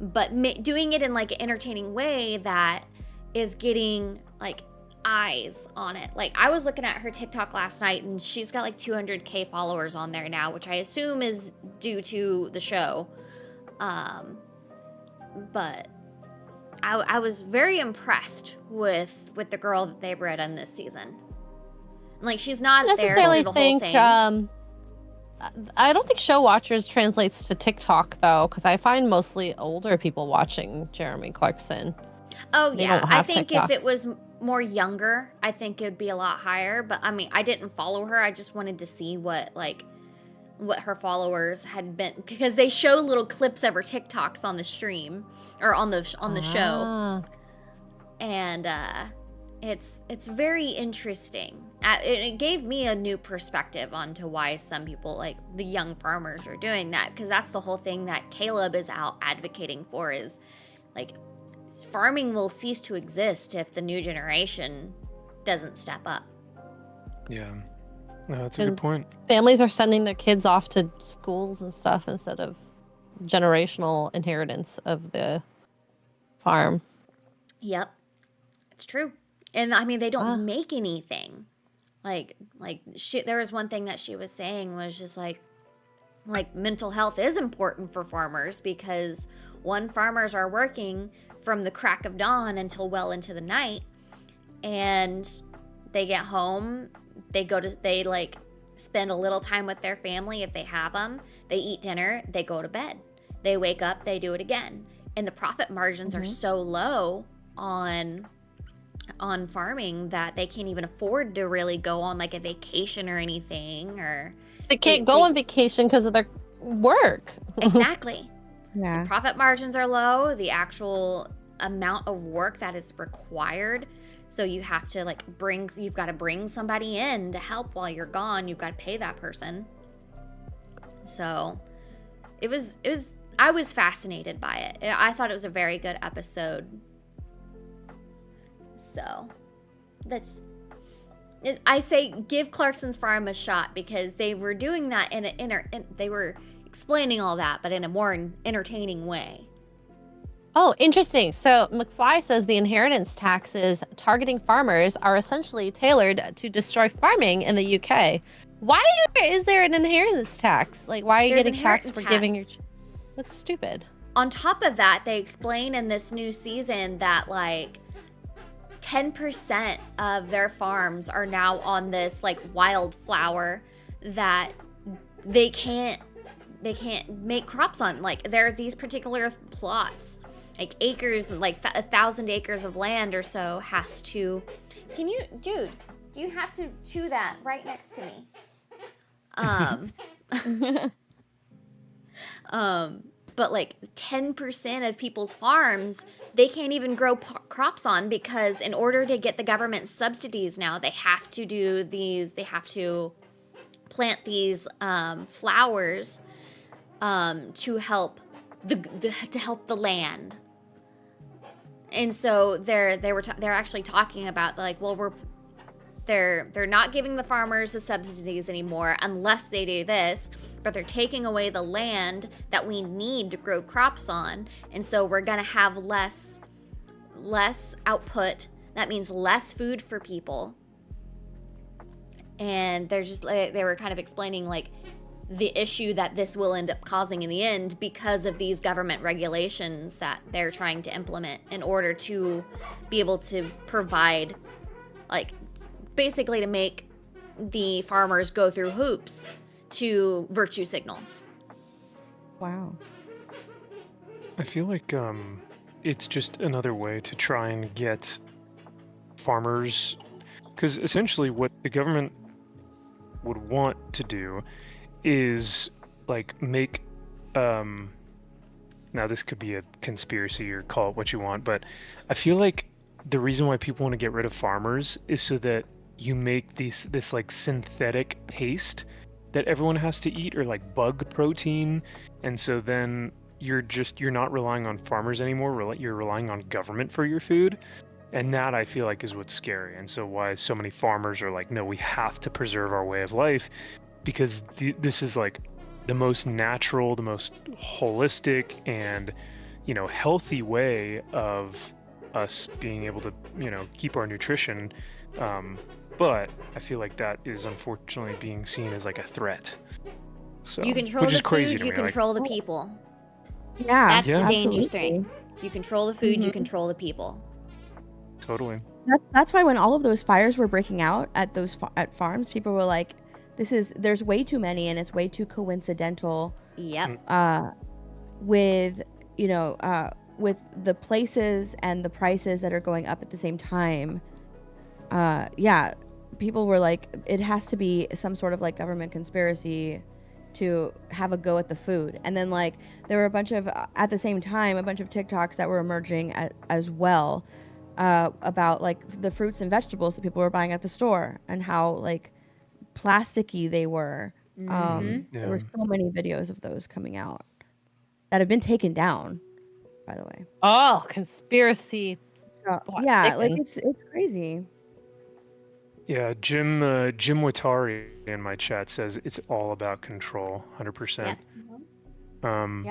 but doing it in like an entertaining way that is getting like eyes on it. Like I was looking at her TikTok last night and she's got like 200K followers on there now, which I assume is due to the show. But I was very impressed with the girl that they bred on this season. Like she's not necessarily there the whole thing. I don't think show watchers translates to TikTok though, because I find mostly older people watching Jeremy Clarkson. Oh yeah, I think TikTok. If it was more younger, I think it'd be a lot higher. But I mean, I didn't follow her. I just wanted to see what her followers had been, because they show little clips of her TikToks on the stream or on the show, and it's very interesting. It gave me a new perspective onto why some people, like the young farmers, are doing that, because that's the whole thing that Caleb is out advocating for, is like farming will cease to exist if the new generation doesn't step up. Yeah. No, that's a good point. Families are sending their kids off to schools and stuff instead of generational inheritance of the farm. Yep, it's true. And I mean, they don't make anything. Like there was one thing that she was saying was just like mental health is important for farmers, because farmers are working from the crack of dawn until well into the night, and they get home. They like spend a little time with their family if they have them. They eat dinner, they go to bed. They wake up, they do it again. And the profit margins are so low on farming that they can't even afford to really go on like a vacation or anything, or they can't go on vacation because of their work. Exactly. Yeah. The profit margins are low, the actual amount of work that is required. So you have to you've got to bring somebody in to help while you're gone. You've got to pay that person. So I was fascinated by it. I thought it was a very good episode. So I say give Clarkson's Farm a shot, because they were doing that they were explaining all that, but in a more entertaining way. Oh, interesting. So McFly says the inheritance taxes targeting farmers are essentially tailored to destroy farming in the UK. Why is there an inheritance tax? Like, why are you getting taxed for giving your... That's stupid. On top of that, they explain in this new season that, 10% of their farms are now on this, wildflower that they can't make crops on. There are these particular plots, acres, 1,000 acres of land or so has to... Dude, do you have to chew that right next to me? But 10% of people's farms, they can't even grow crops on, because in order to get the government subsidies now, they have to plant these flowers to help the land. And so they're actually talking about they're not giving the farmers the subsidies anymore unless they do this, but they're taking away the land that we need to grow crops on, and so we're gonna have less output. That means less food for people. And they were kind of explaining the issue that this will end up causing in the end, because of these government regulations that they're trying to implement in order to be able to provide, basically to make the farmers go through hoops to virtue signal. Wow. I feel like it's just another way to try and get farmers, because essentially what the government would want to do is like make now this could be a conspiracy or call it what you want, but I feel like the reason why people want to get rid of farmers is so that you make this like synthetic paste that everyone has to eat, or like bug protein, and so then you're not relying on farmers anymore, you're relying on government for your food. And that, I feel like, is what's scary, and so why so many farmers are like, no, we have to preserve our way of life, because this is like the most natural, the most holistic, and healthy way of us being able to keep our nutrition. But I feel like that is unfortunately being seen as like a threat. So You control which the is crazy food, to you me. Like, control the people. Yeah, That's Yeah. the dangerous absolutely. thing. You control the food, you Mhm. control the people. totally. That's why when all of those fires were breaking out at at farms, people were like, there's way too many and it's way too coincidental Yep. with with the places and the prices that are going up at the same time. Yeah, people were like, it has to be some sort of like government conspiracy to have a go at the food. And then like there were at the same time a bunch of TikToks that were emerging as well about like the fruits and vegetables that people were buying at the store and how like plasticky they were. There were Yeah. so many videos of those coming out that have been taken down, by the way. Oh, conspiracy. So, Plot yeah, like thickens. it's crazy. Yeah, Jim Watari in my chat says it's all about control, 100%. Um,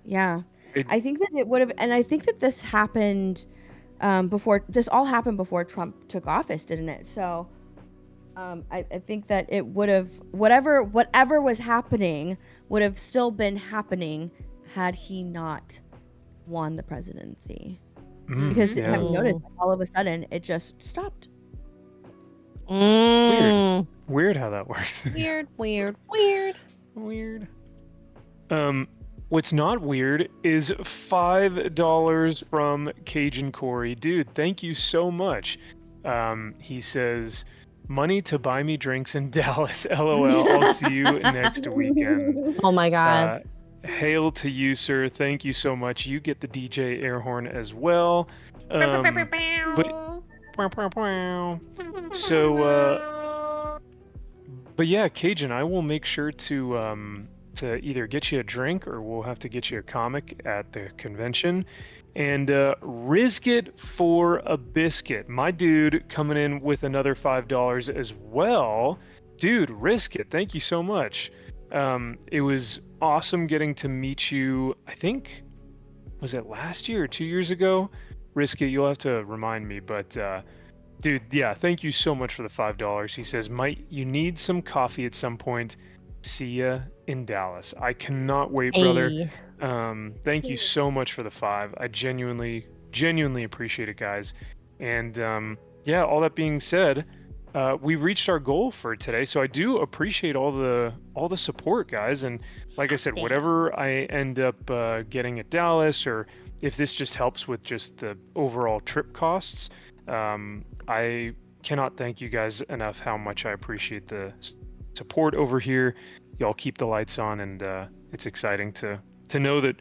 Yeah. it, I think that it would have, and I think that this happened before. This all happened before Trump took office, didn't it? So, I think that it would have whatever was happening would have still been happening had he not won the presidency. Because yeah. have you noticed, all of a sudden, it just stopped. Weird how that works. Weird. Weird. What's not weird is $5 from Cajun Corey. Dude, thank you so much. He says, money to buy me drinks in Dallas. LOL. I'll see you next weekend. Oh my god. Hail to you, sir. Thank you so much. You get the DJ air horn as well. But yeah, Cajun, I will make sure to either get you a drink or we'll have to get you a comic at the convention. And risk it for a biscuit. My dude coming in with another $5 as well. Dude, risk it. Thank you so much. It was awesome getting to meet you. I think, was it last year or 2 years ago? Risk it, you'll have to remind me. But dude, yeah, thank you so much for the $5. He says, might you need some coffee at some point? See ya in Dallas. I cannot wait, brother. Hey. Thank you so much for the 5. I genuinely appreciate it, guys. And yeah, all that being said, we reached our goal for today. So I do appreciate all the support, guys. And like I said, whatever I end up getting at Dallas, or if this just helps with just the overall trip costs, I cannot thank you guys enough how much I appreciate the support over here. Y'all keep the lights on, and it's exciting to know that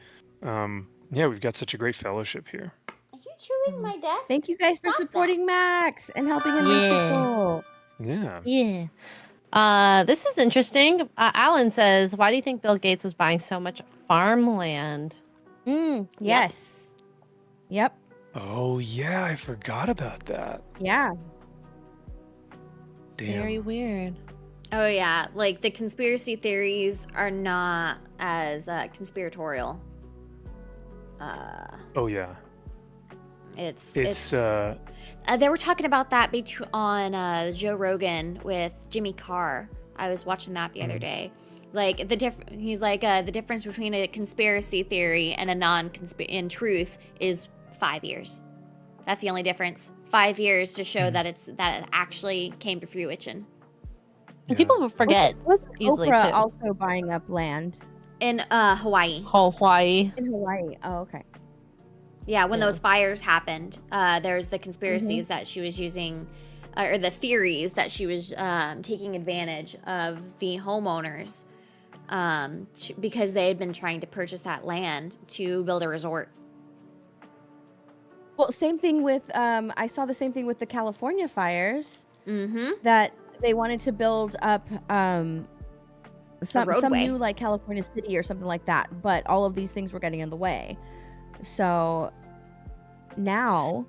yeah, we've got such a great fellowship here. Are you chewing my desk? Thank you guys for Stop supporting Max and helping him reach his goal. Yeah. Yeah. This is interesting. Alan says, why do you think Bill Gates was buying so much farmland? Yes. Yep. Oh yeah, I forgot about that. Yeah. Damn. Very weird. Oh yeah, like the conspiracy theories are not as conspiratorial. Oh yeah. It's they were talking about that on Joe Rogan with Jimmy Carr. I was watching that the other day. Like he's like the difference between a conspiracy theory and a in truth is 5 years. That's the only difference. 5 years to show that it actually came to fruition. Yeah. People forget Was easily Oprah too. also buying up land In Hawaii. Hawaii. in Hawaii? Oh, okay. Yeah, when Yeah. those fires happened, there's the conspiracies that she was using, or the theories that she was taking advantage of the homeowners because they had been trying to purchase that land to build a resort. Well, same thing with I saw the same thing with the California fires. Mm-hmm. That they wanted to build up some roadway. new like California city or something like that, but all of these things were getting in the way. So now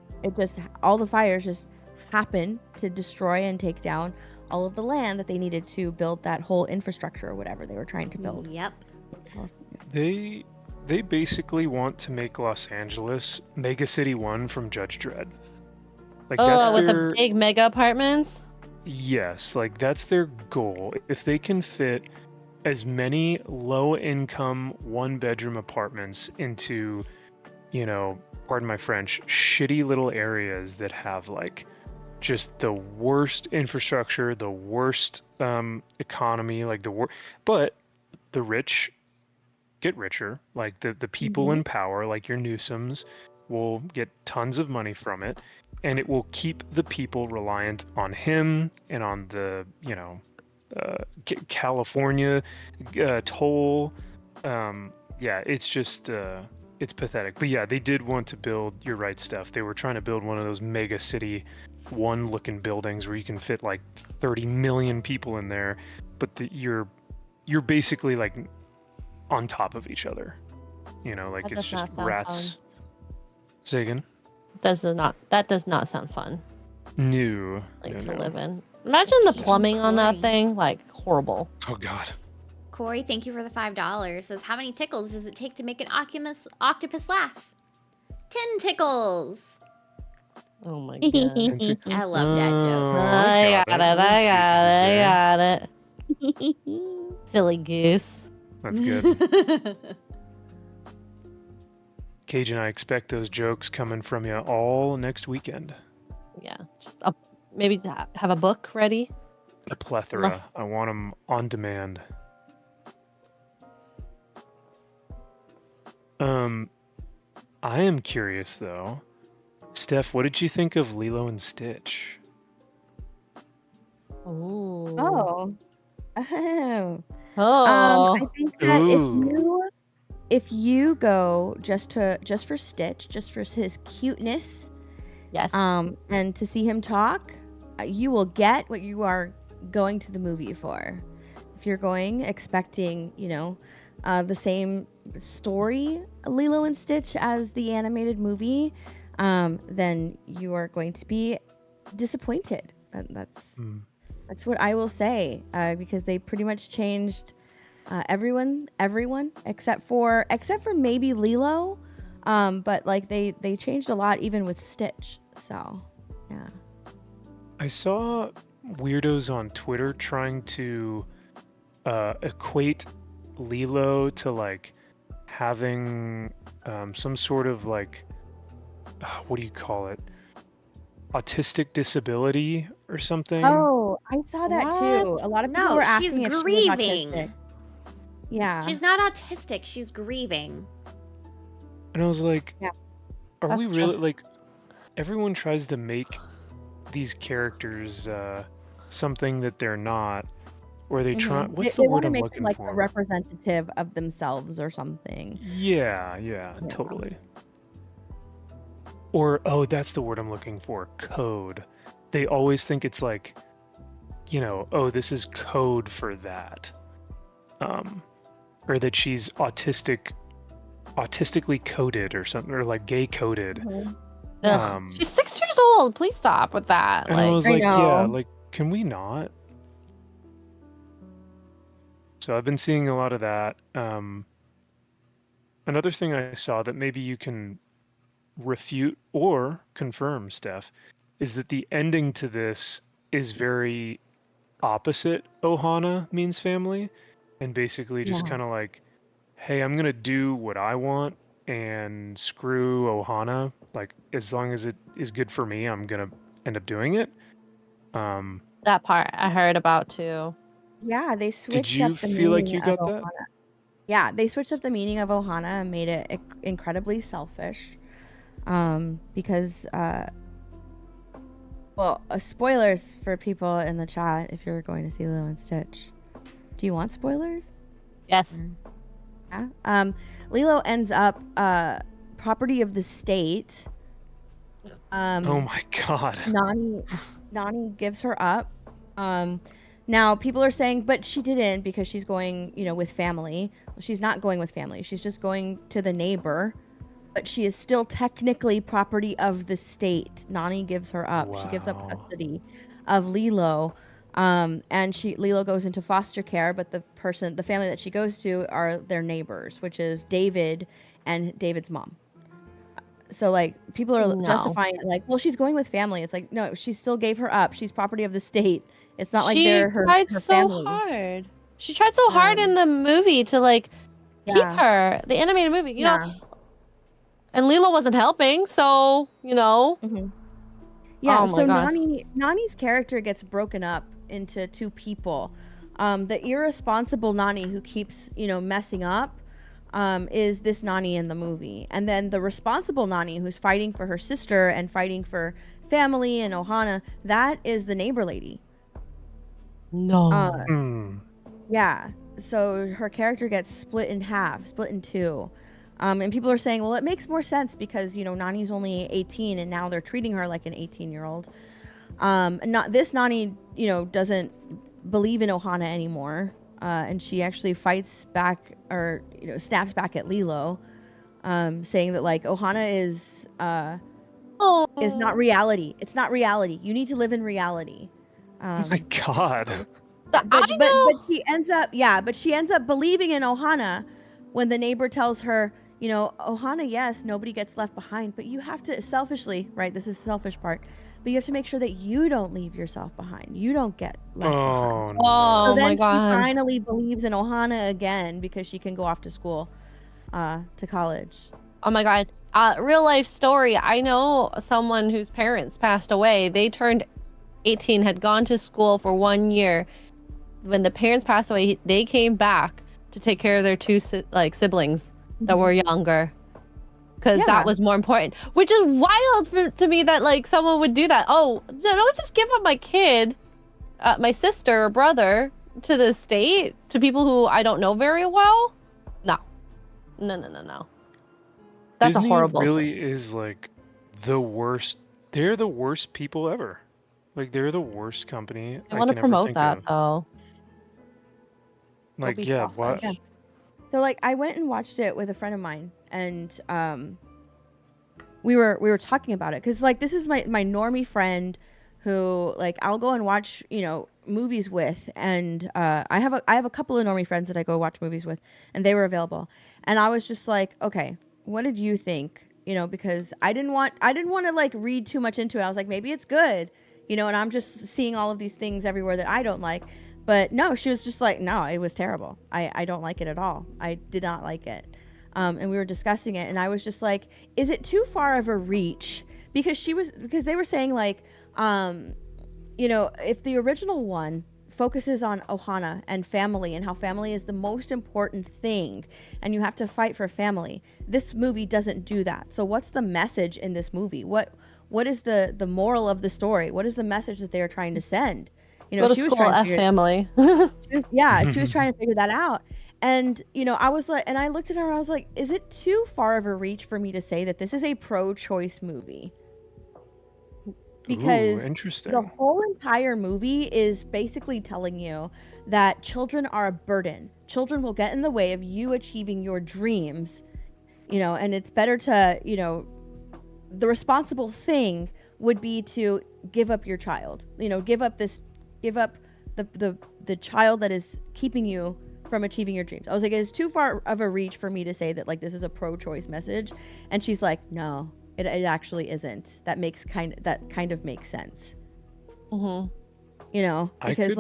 all the fires just happen to destroy and take down all of the land that they needed to build that whole infrastructure or whatever they were trying to build. Yep. They basically want to make Los Angeles Mega City 1 from Judge Dredd. Like with their, the big mega apartments? yes, like that's their goal. If they can fit as many low-income one-bedroom apartments into, pardon my French, shitty little areas that have like just the worst infrastructure, the worst economy, like but the rich get richer, like the people in power, like your Newsoms, will get tons of money from it, and it will keep the people reliant on him and on the California toll. Yeah, it's just it's pathetic. But yeah, they did want to build, you're right, Steph, they were trying to build one of those mega city one looking buildings where you can fit like 30 million people in there, but you're basically like on top of each other, like That it's does not just sound rats. Say again? That does not sound fun. No. To live in. Imagine the plumbing on that thing, like horrible. Oh God. Corey, thank you for the $5. Says, how many tickles does it take to make an octopus laugh? 10 tickles. Oh my god. I love dad jokes. I got it. Silly goose. That's good. Cage and I expect those jokes coming from you all next weekend. Yeah, just maybe have a book ready. A plethora. I want them on demand. I am curious though. Steph, what did you think of Lilo and Stitch? Ooh. Oh. Oh. I think that if you go just for Stitch, just for his cuteness, Yes. and to see him talk, you will get what you are going to the movie for. If you're going expecting, the same story, Lilo and Stitch, as the animated movie, then you are going to be disappointed. That's what I will say, because they pretty much changed everyone except for maybe Lilo, but like they changed a lot even with Stitch. So, yeah. I saw weirdos on Twitter trying to equate Lilo to like having some sort of like what do you call it? Autistic disability or something. Oh, I saw that too. A lot of people were asking if she was autistic. Yeah. She's not autistic. She's grieving. And I was like, yeah. Are we really like? Everyone tries to make these characters something that they're not, or they try. What's the word I'm looking like for? A representative of themselves or something. Yeah, totally. Or that's the word I'm looking for. Code. They always think it's like, this is code for that, or that she's autistically coded or something, or like gay coded. She's 6 years old. Please stop with that. And I was like, yeah, like, can we not? So I've been seeing a lot of that. Another thing I saw that maybe you can refute or confirm, Steph, is that the ending to this is very opposite Ohana means family, and basically just kind of like, hey, I'm gonna do what I want and screw Ohana. Like, as long as it is good for me, I'm gonna end up doing it. That part I heard about too. Yeah, they switched. Did you feel like you got that? Yeah, they switched up the meaning of Ohana and made it incredibly selfish. because well, spoilers for people in the chat if you're going to see Lilo and Stitch. Do you want spoilers? Yes. Yeah. Lilo ends up property of the state. Oh my god. Nani gives her up. Now people are saying, but she didn't because she's going, with family. Well, she's not going with family. She's just going to the neighbor. But she is still technically property of the state. Nani gives her up. Wow. She gives up custody of Lilo. And Lilo goes into foster care, but the family that she goes to are their neighbors, which is David and David's mom. So like people are justifying it like, well, she's going with family. It's like, no, she still gave her up. She's property of the state. It's not like they're her family. She tried so hard. She tried so hard in the movie to like keep her, the animated movie, you know. And Lilo wasn't helping, so, Mm-hmm. Yeah, oh so Nani's character gets broken up into two people. The irresponsible Nani who keeps, messing up is this Nani in the movie. And then the responsible Nani who's fighting for her sister and fighting for family and Ohana, that is the neighbor lady. No. Yeah, so her character gets split in two. And people are saying, well, it makes more sense because, Nani's only 18 and now they're treating her like an 18-year-old. This Nani, doesn't believe in Ohana anymore. And she actually fights back or, snaps back at Lilo, saying that like Ohana is not reality. It's not reality. You need to live in reality. Oh my god. But she ends up believing in Ohana when the neighbor tells her, Ohana, yes, nobody gets left behind, but you have to selfishly, right? This is the selfish part, but you have to make sure that you don't leave yourself behind. You don't get left behind. No. So then my God. She finally believes in Ohana again because she can go off to school, to college. Oh my God. Real life story. I know someone whose parents passed away. They turned 18, had gone to school for 1 year. When the parents passed away, they came back to take care of their two siblings that were younger, because that was more important, which is wild to me that like someone would do that. Oh, don't just give up my kid, my sister or brother to the state, to people who I don't know very well. No. That's Disney a horrible really system. is like the worst. They're the worst people ever. Like they're the worst company. I want to promote that though. Like what? Yeah. So like I went and watched it with a friend of mine, and we were talking about it because like this is my normie friend who like I'll go and watch movies with, and I have a couple of normie friends that I go watch movies with, and they were available, and I was just like, okay, what did you think? Because I didn't want to like read too much into it. I was like, maybe it's good, and I'm just seeing all of these things everywhere that I don't like. But no, she was just like, no, it was terrible. I don't like it at all. I did not like it. And we were discussing it, and I was just like, is it too far of a reach? Because they were saying like, if the original one focuses on Ohana and family and how family is the most important thing and you have to fight for family, this movie doesn't do that. So what's the message in this movie? What is the moral of the story? What is the message that they are trying to send? Go to school, family. She was trying to figure that out. And, I was like, and I looked at her and I was like, is it too far of a reach for me to say that this is a pro-choice movie? Because interesting. The whole entire movie is basically telling you that children are a burden. Children will get in the way of you achieving your dreams, and it's better to, the responsible thing would be to give up your child, give up the child that is keeping you from achieving your dreams. I was like, it's too far of a reach for me to say that like this is a pro-choice message. And she's like, no, it actually isn't. That kind of makes sense. Mm-hmm. Because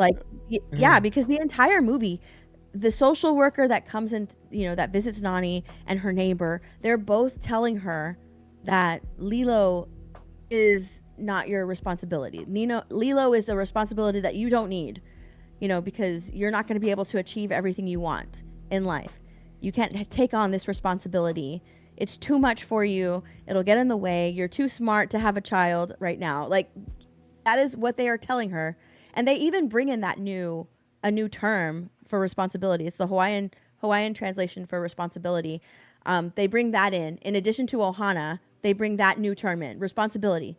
because the entire movie, the social worker that comes in, that visits Nani and her neighbor, they're both telling her that Lilo is not your responsibility. Lilo is a responsibility that you don't need, because you're not going to be able to achieve everything you want in life. You can't take on this responsibility It's too much for you. It'll get in the way. You're too smart to have a child right now. Like, that is what they are telling her. And they even bring in a new term for responsibility. It's the Hawaiian translation for responsibility. They bring that in addition to ohana, they bring that new term in, responsibility.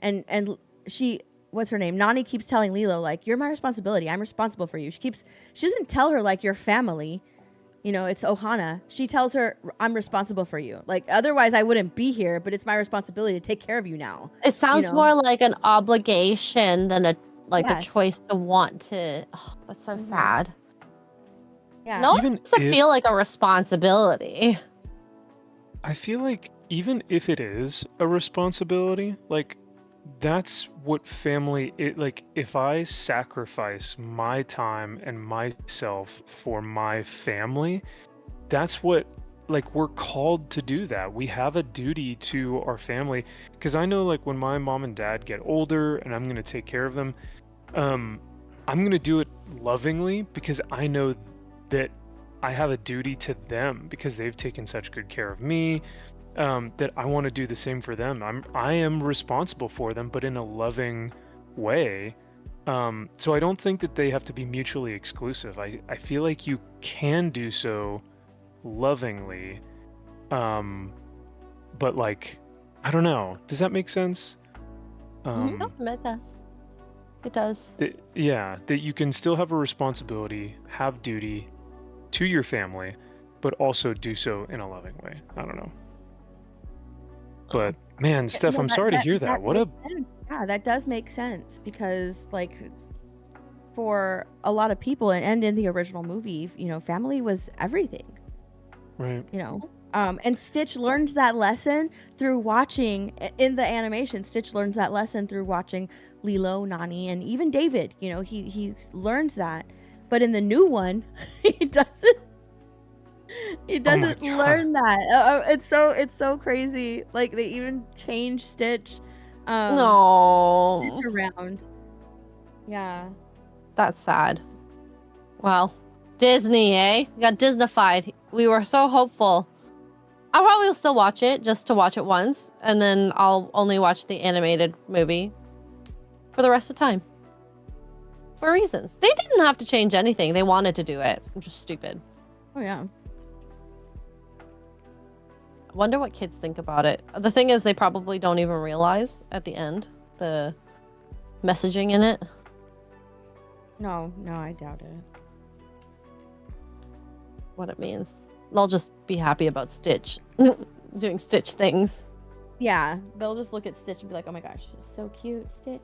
And she, what's her name? Nani keeps telling Lilo, like, you're my responsibility. I'm responsible for you. She doesn't tell her like you're family. It's ohana. She tells her, I'm responsible for you. Like, otherwise I wouldn't be here, but it's my responsibility to take care of you now. It sounds more like an obligation than a choice to want to. Oh, that's so sad. Yeah. No one wants to feel like a responsibility. I feel like even if it is a responsibility, like, that's what family like, if I sacrifice my time and myself for my family, that's what, like, we're called to do that. We have a duty to our family, because I know, like, when my mom and dad get older and I'm going to take care of them, I'm going to do it lovingly, because I know that I have a duty to them because they've taken such good care of me. That I want to do the same for them. I am responsible for them, but in a loving way. So I don't think that they have to be mutually exclusive. I feel like you can do so lovingly, but, like, I don't know. Does that make sense? No, it does. It does. That you can still have a responsibility, have duty to your family, but also do so in a loving way. I don't know. But, man, Steph, I'm sorry to hear that. Yeah, that does make sense, because, like, for a lot of people, and in the original movie, family was everything. Right. And Stitch learned that lesson through watching, in the animation, Stitch learns that lesson through watching Lilo, Nani, and even David. He learns that. But in the new one, he doesn't. He doesn't learn that. It's so crazy. Like, they even changed Stitch. No. Stitch around. Yeah. That's sad. Well, Disney, eh? We got Disneyfied. We were so hopeful. I'll probably still watch it, just to watch it once, and then I'll only watch the animated movie for the rest of the time. For reasons. They didn't have to change anything. They wanted to do it. Which is stupid. Oh, yeah. I wonder what kids think about it. The thing is, they probably don't even realize at the end the messaging in it. No, I doubt it. What it means. They'll just be happy about Stitch doing Stitch things. Yeah, they'll just look at Stitch and be like, "Oh my gosh, it's so cute, Stitch."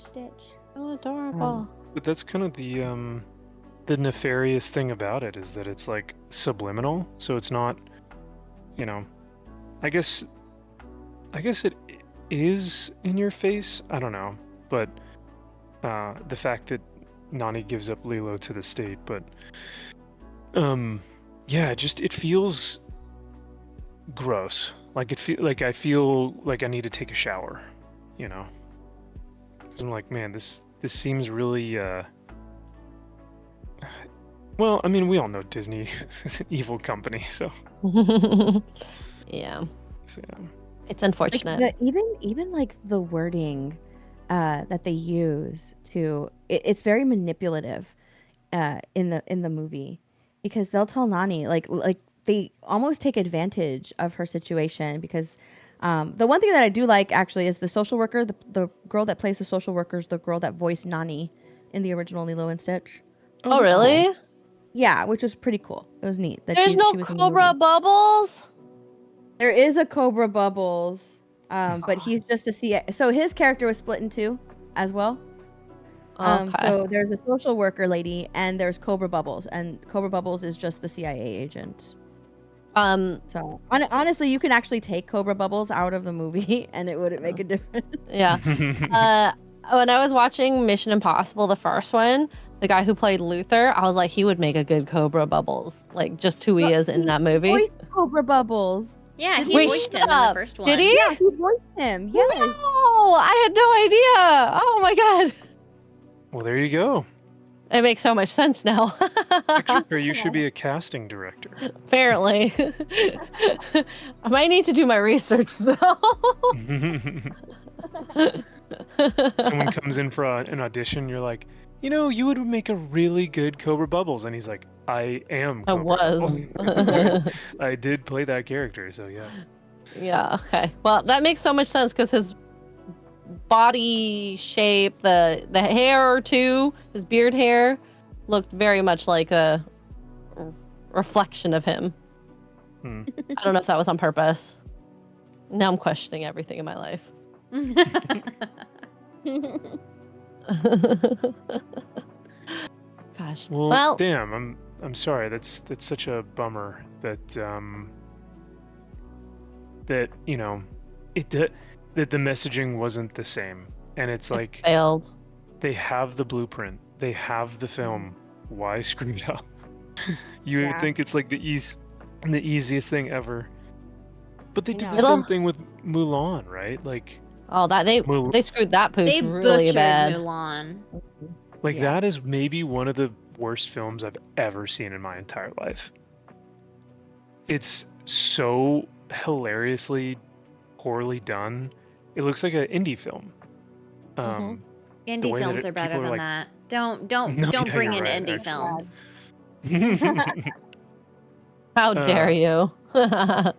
So adorable. But that's kind of the nefarious thing about it, is that it's, like, subliminal. So it's not, I guess it is in your face. I don't know, but the fact that Nani gives up Lilo to the state, but yeah, it feels gross. Like, I feel like I need to take a shower, because I'm like, man, this seems really well, I mean, we all know Disney is an evil company, so yeah. So, It's unfortunate. Like, even like the wording that they use it's very manipulative in the movie, because they'll tell Nani, like they almost take advantage of her situation, because the one thing that I do like, actually, is the social worker, the girl that plays the social worker is the girl that voiced Nani in the original Lilo and Stitch. Oh, really? Cool. Yeah, which was pretty cool. It was neat. There's no Cobra Bubbles? There is a Cobra Bubbles, but he's just a CIA. So his character was split in two as well. Okay. So there's a social worker lady, and there's Cobra Bubbles, and Cobra Bubbles is just the CIA agent. So honestly, you can actually take Cobra Bubbles out of the movie, and it wouldn't make a difference. Yeah. When I was watching Mission Impossible, the first one, the guy who played Luther, I was like, he would make a good Cobra Bubbles, like just who he is in that movie. Voiced Cobra Bubbles. Yeah, he Wait, voiced him in the first one. Did he? Yeah, he voiced him. Yes. No, I had no idea. Oh my god. Well, there you go. It makes so much sense now. Actually, you should be a casting director. Apparently. I might need to do my research though. Someone comes in for an audition, you're like, you would make a really good Cobra Bubbles. And he's like, I am I Cobra was. Bubbles. I did play that character, so yes. Yeah, okay. Well, that makes so much sense because his body shape, the hair too, his beard hair looked very much like a reflection of him. I don't know if that was on purpose. Now I'm questioning everything in my life. Gosh. Well, damn, I'm sorry. That's such a bummer that that that the messaging wasn't the same. And it's like failed. They have the blueprint. They have the film. Why screw it up? You would think it's like the easiest thing ever. But they did the same thing with Mulan, right? Like, oh, that they screwed that pooch they really bad. Mulan. Like that is maybe one of the worst films I've ever seen in my entire life. It's so hilariously poorly done. It looks like an indie film. Indie films are better than that. Don't bring in indie films. How dare you? But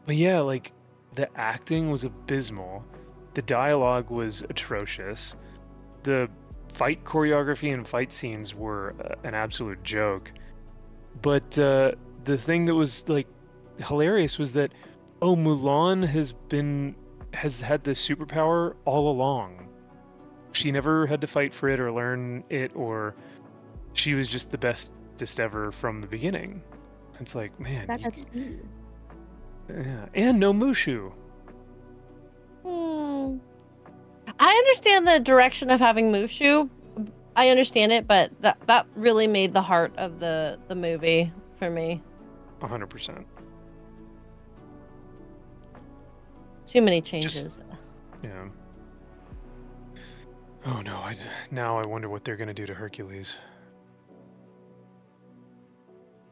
yeah, like the acting was abysmal. The dialogue was atrocious. The fight choreography and fight scenes were an absolute joke. But the thing that was like hilarious was that Mulan has had this superpower all along. She never had to fight for it or learn it, or she was just the bestest ever from the beginning. It's like, man. Yeah, and no Mushu. I understand the direction of having Mushu. I understand it, but that really made the heart of the movie for me. 100%. Too many changes. Yeah. Oh no! Now I wonder what they're gonna do to Hercules.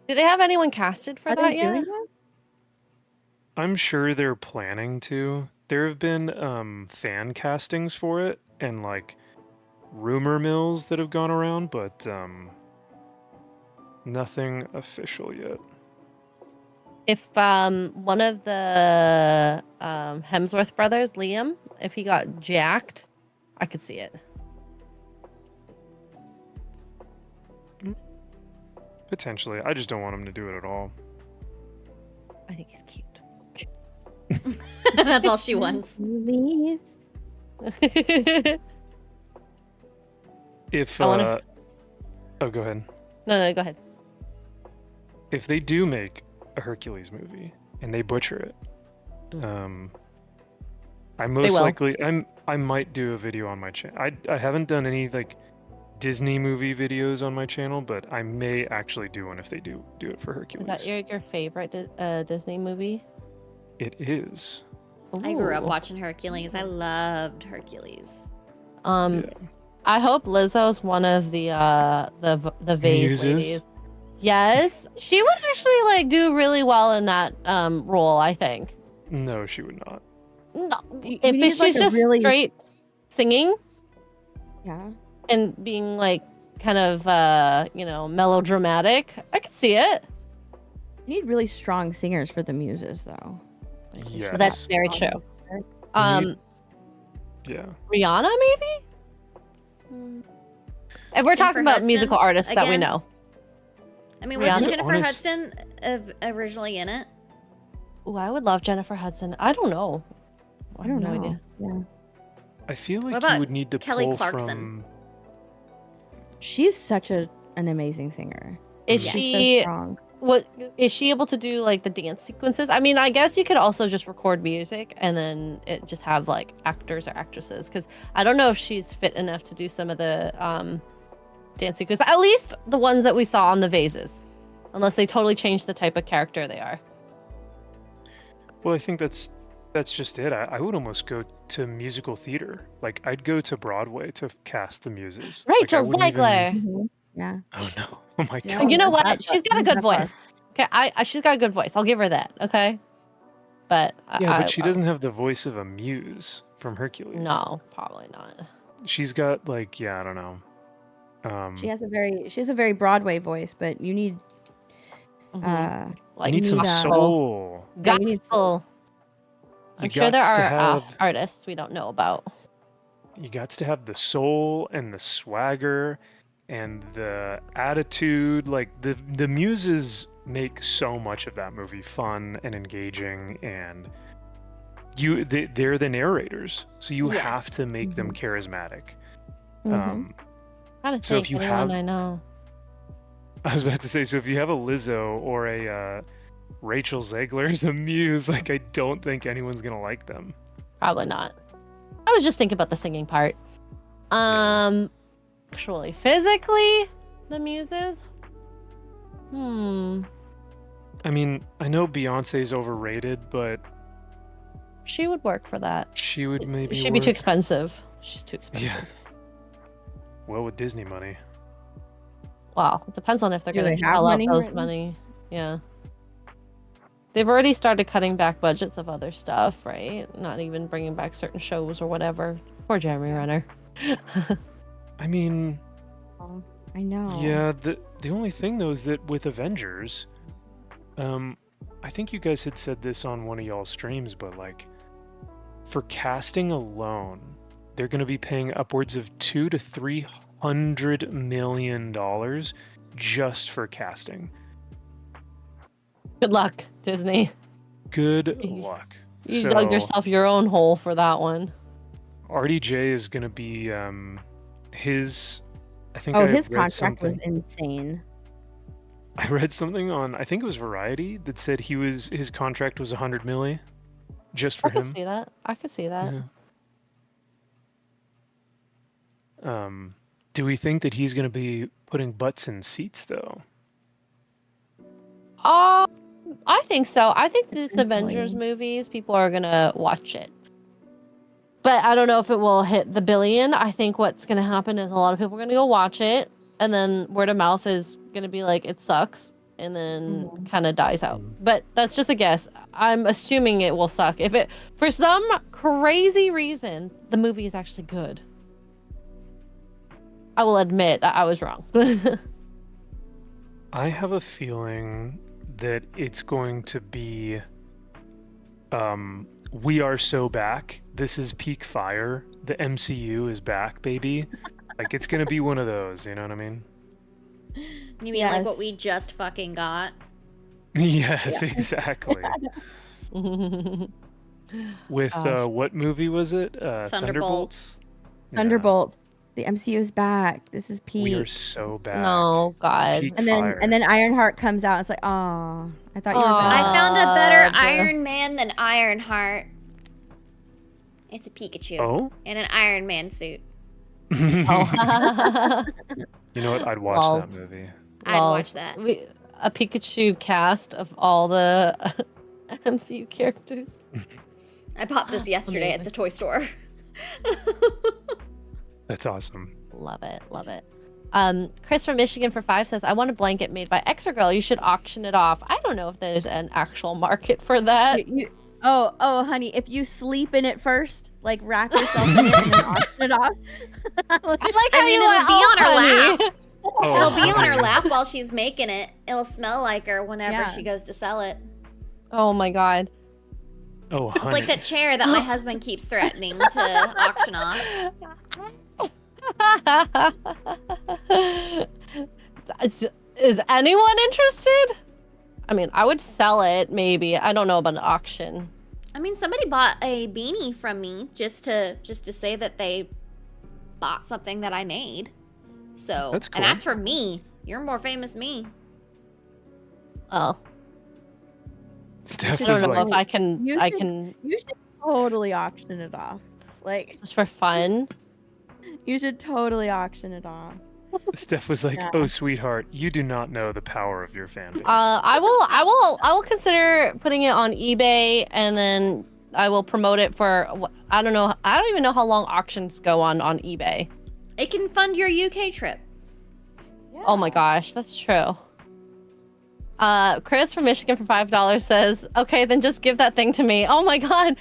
Do they have anyone casted for that yet? I'm sure they're planning to. There have been fan castings for it and like rumor mills that have gone around, but nothing official yet. If one of the Hemsworth brothers, Liam, if he got jacked, I could see it. Potentially. I just don't want him to do it at all. I think he's cute. That's all she wants. If oh, go ahead. No, go ahead. If they do make a Hercules movie and they butcher it, I might do a video on my channel. I haven't done any like Disney movie videos on my channel, but I may actually do one if they do it for Hercules. Is that your favorite Disney movie? It is. Ooh. I grew up watching Hercules. I loved Hercules. Yeah. I hope Lizzo's one of the vase ladies. Yes, she would actually like do really well in that role. I think. No, she would not. No, if she's just straight singing. Yeah. And being like kind of melodramatic, I could see it. You need really strong singers for the muses, though. Like, yes. That's very true. Yeah. Rihanna, maybe. If we're talking about musical artists that we know. I mean, wasn't Jennifer Hudson originally in it? Oh, I would love Jennifer Hudson. I don't know. I don't know. Idea. Yeah. I feel like you would need to Kelly pull Clarkson? from... She's such an amazing singer. Is she so strong? What is she able to do, like the dance sequences? I mean, I guess you could also just record music and then just have like actors or actresses, because I don't know if she's fit enough to do some of the dance sequences. At least the ones that we saw on the vases, unless they totally changed the type of character they are. Well, I think that's That's just it. I would almost go to musical theater. Like I'd go to Broadway to cast the muses. Like, I Rachel wouldn't even- Zegler. Mhm. Yeah. Oh no! Oh my No, god! You know not what? that She's got a not good that far. voice. Okay, she's got a good voice. I'll give her that. Okay, but Yeah, but she doesn't have the voice of a muse from Hercules. No, probably not. She's got like, yeah, I don't know. She has a very Broadway voice, but you need Mhm. You Like need some gospel. soul. Yeah, you need Gospel. I'm You sure there gots to are have- artists we don't know about. You got to have the soul and the swagger and the attitude. Like the muses make so much of that movie fun and engaging, and they're the narrators, so you have Yes. to make them charismatic. Mhm. Trying to So if think you anyone have- I know. I was about to say, so if you have a Lizzo or a Rachel Zegler as a muse, like I don't think anyone's gonna like them. Probably not. I was just thinking about the singing part. Actually, physically, the muses. I mean, I know Beyonce's overrated, but She would work for that. she would maybe She'd be too work. expensive. She's too expensive. Yeah. Well, with Disney money. Well, it depends on if they're Do going they to have shell out money those right now? money. Yeah. They've already started cutting back budgets of other stuff, right? Not even bringing back certain shows or whatever. Poor Jeremy Renner. I mean, I know. yeah, the only thing though is that with Avengers, I think you guys had said this on one of y'all's streams, but like for casting alone, they're going to be paying upwards of $200 to $300 million just for casting. Good luck, Disney. Good luck. You So, dug yourself your own hole for that one. RDJ is going to be his. I think Oh, I his read contract was something. insane. I read something on, I think it was Variety, that said his contract was 100 milli, just for I could him. see that. I could see that. Yeah. Do we think that he's going to be putting butts in seats though? I think so. I think this Potentially. Avengers movies, people are gonna watch it. But I don't know if it will hit the billion. I think what's gonna happen is a lot of people are gonna go watch it, and then word of mouth is gonna be like it sucks, and then kind of dies out. But that's just a guess. I'm assuming it will suck. If it, for some crazy reason, the movie is actually good, I will admit that I was wrong. I have a feeling that it's going to be we are so back. This is peak fire. The MCU is back, baby. Like it's gonna be one of those, you know what I mean? You mean like Yes. what we just fucking got? Yes, exactly. With Gosh. what movie was it? Thunderbolts. Yeah. Thunderbolts. The MCU is back. This is peak. We are so back. No, God. Peak and then fire. and then Ironheart comes out. It's like, oh, I thought you were Aw. back. I found a better God. Iron Man than Ironheart. It's a Pikachu Oh? in an Iron Man suit. Oh. You know what? I'd watch Lols. that movie. I'd Lols. watch that. A Pikachu cast of all the MCU characters. I popped this yesterday at Amazing. the toy store. That's awesome. Love it, love it. Chris from Michigan for 5 says, I want a blanket made by Extra Girl. You should auction it off. I don't know if there's an actual market for that. Oh, honey, if you sleep in it first, like wrap yourself in it and then auction it off. I like I how mean, you it'll went, be on her honey." lap. Oh, It'll be on her honey. lap while she's making it. It'll smell like her whenever Yeah. she goes to sell it. Oh my God. Oh, It's honey. like that chair that my husband keeps threatening to auction off. Is anyone interested? I mean, I would sell it, maybe. I don't know about an auction. I mean, somebody bought a beanie from me just to say that they bought something that I made. So, That's cool. and that's for me. You're more famous me. Oh, Steph I don't was know like, if I can. You I should- can You should totally auction it off. Like, just for fun. you should totally auction it off. Steph was like, Yeah. "Oh, sweetheart, you do not know the power of your fan base." I will consider putting it on eBay and then I will promote it for. I don't know. I don't even know how long auctions go on eBay. It can fund your UK trip. Yeah. Oh my gosh, that's true. Chris from Michigan for $5 says, "Okay, then just give that thing to me." Oh my god,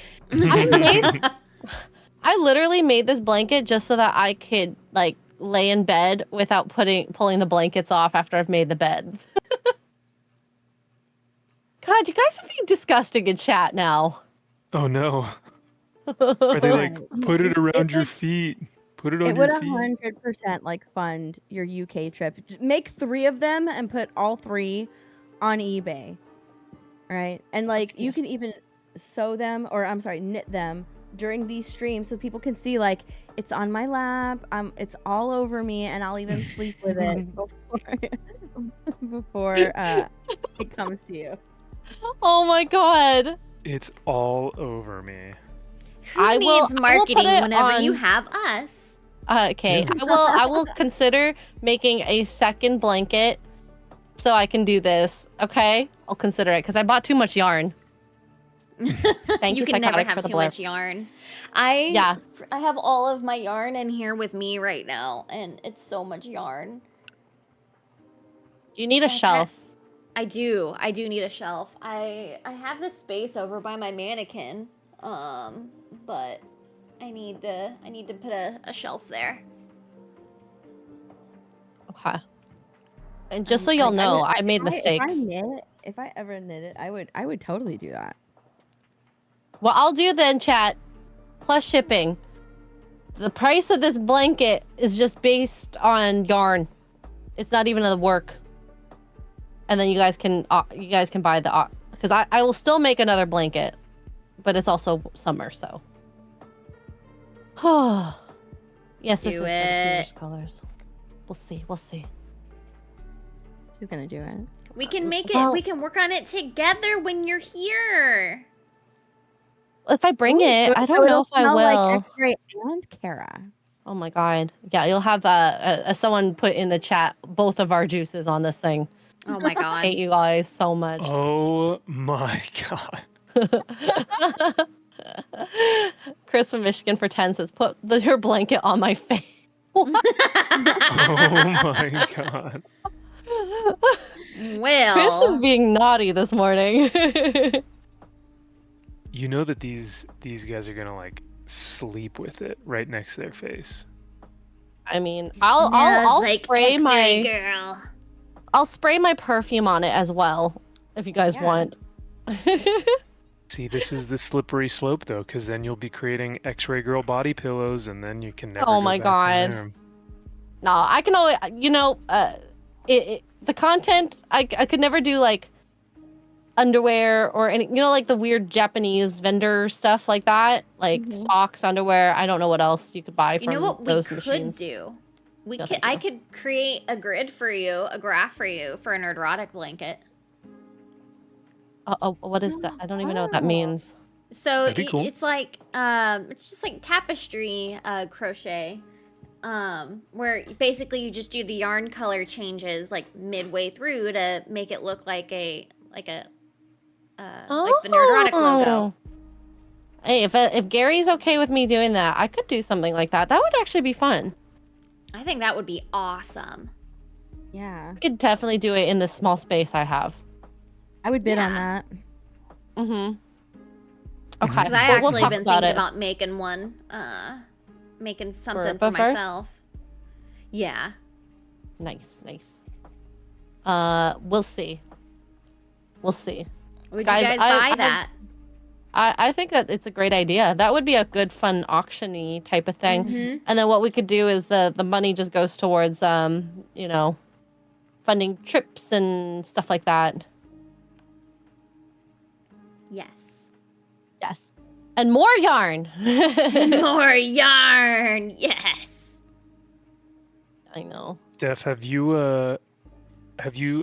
I literally made this blanket just so that I could like lay in bed without pulling the blankets off after I've made the bed. God, you guys are being disgusting in chat now. Oh no. Are they like, put it around your like, feet? Put it on It would your feet? 100% like fund your UK trip. Make 3 of them and put all 3 on eBay. Right? And like you can even sew them, or I'm sorry, knit them during these streams so people can see like it's on my lap, it's all over me, and I'll even sleep with it before it comes to you. Oh my god. It's all over me. Who I will needs marketing put it whenever you on- have us? Okay, I will consider making a second blanket so I can do this. Okay, I'll consider it because I bought too much yarn. Thank you, You can never Psychotic, for have the too blurb. much yarn. I Yeah. have all of my yarn in here with me right now, and it's so much yarn. You need a Okay. shelf. I do need a shelf. I have this space over by my mannequin, but I need to put a shelf there. Okay. And just so y'all know, I made mistakes. If I ever knit it, I would totally do that. What I'll do then, chat, plus shipping. The price of this blanket is just based on yarn. It's not even the work. And then you guys can buy the because I will still make another blanket, but it's also summer, so. Yes, this is Do for the it. British colors. We'll see. She's gonna do it. We can make it. Well- We can work on it together when you're here. If I bring it, I don't So know it'll if I smell will. like X-ray and Kara. Oh my god. Yeah, you'll have someone put in the chat both of our juices on this thing. Oh my I god. hate you guys so much. Oh my god. Chris from Michigan for 10 says, put your blanket on my face. What? Oh my god. Well, Chris is being naughty this morning. You know that these guys are gonna like sleep with it right next to their face. I mean, smells I'll like spray X-ray my girl. I'll spray my perfume on it as well if you guys Yeah. want. See, this is the slippery slope though, because then you'll be creating X-ray girl body pillows, and then you can never. Oh go my back God. from there. No, I can always, the content, I could never do like underwear or any, like the weird Japanese vendor stuff like that, like Mhm. socks, underwear. I don't know what else you could buy from You know what we those could machines. do? No, I thank you. could create a grid for you, a graph for you for an erotic blanket. What is that? I don't even know what that Oh. means. So That'd be cool. it's like it's just like tapestry crochet, where basically you just do the yarn color changes like midway through to make it look like like the Nerdrotic logo. Hey, if Gary's okay with me doing that, I could do something like that. That would actually be fun. I think that would be awesome. Yeah, I could definitely do it in this small space I have. I would bid on Yeah. that. Mm-hmm. Okay. Because I well, we'll actually talk been about thinking it. about making one, making something for both ours? myself. Yeah. Nice. We'll see. Would Guys, you guys I- buy that? I think that it's a great idea. That would be a good, fun, auction-y type of thing. Mm-hmm. And then what we could do is the money just goes towards, funding trips and stuff like that. Yes. And more yarn. More yarn. Yes. I know. Steph, have you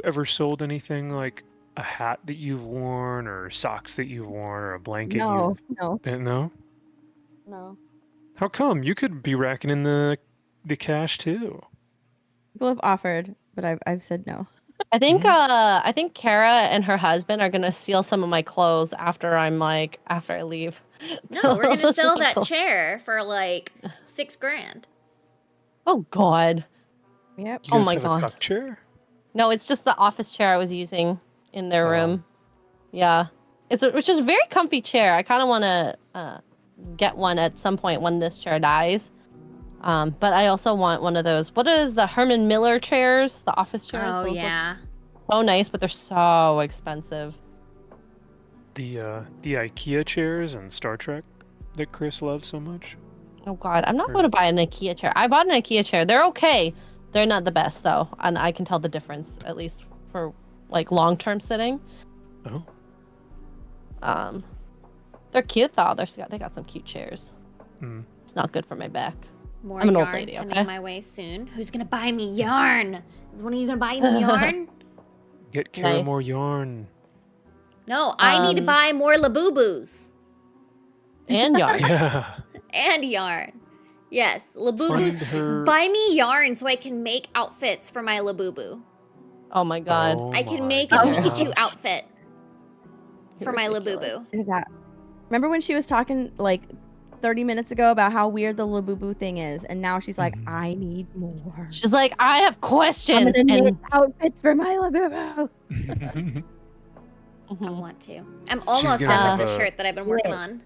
ever sold anything like a hat that you've worn, or socks that you've worn, or a blanket? No. No. No. How come? You could be racking in the cash too. People have offered, but I've said no. I think Kara and her husband are gonna steal some of my clothes after I leave. No, we're gonna Just sell like that chair for like $6,000. Oh God. Yep. You Oh guys my have God. a cup chair? No, it's just the office chair I was using in their Oh. room. Yeah, which is a very comfy chair. I kind of want to get one at some point when this chair dies. But I also want one of those. What is the Herman Miller chairs? The office chairs. Oh Those look yeah. so nice, but they're so expensive. The IKEA chairs and Star Trek that Chris loves so much. Oh God, I'm not going to buy an IKEA chair. I bought an IKEA chair. They're okay. They're not the best though, and I can tell the difference at least for like long-term sitting. Oh. They're cute though. They got some cute chairs. Mm. It's not good for my back. More I'm an yarn old lady, coming okay? my way soon. Who's gonna buy me yarn? Is one of you gonna buy me yarn? Get Kara Nice. more yarn. No, I need to buy more Labubus And yarn. Yeah. and yarn. Yes, Find Labubus. her. Buy me yarn so I can make outfits for my Labubu. Oh my God. Oh I can my make a gosh. Pikachu outfit for You're my ridiculous. Labubu. Is that? Remember when she was talking like 30 minutes ago about how weird the Labubu thing is, and now she's like, Mhm. I need more. She's like, I have I'm questions. gonna knit And outfits for my Labubu. I Mhm. want to. I'm almost gonna done have with the a- shirt that I've been working on.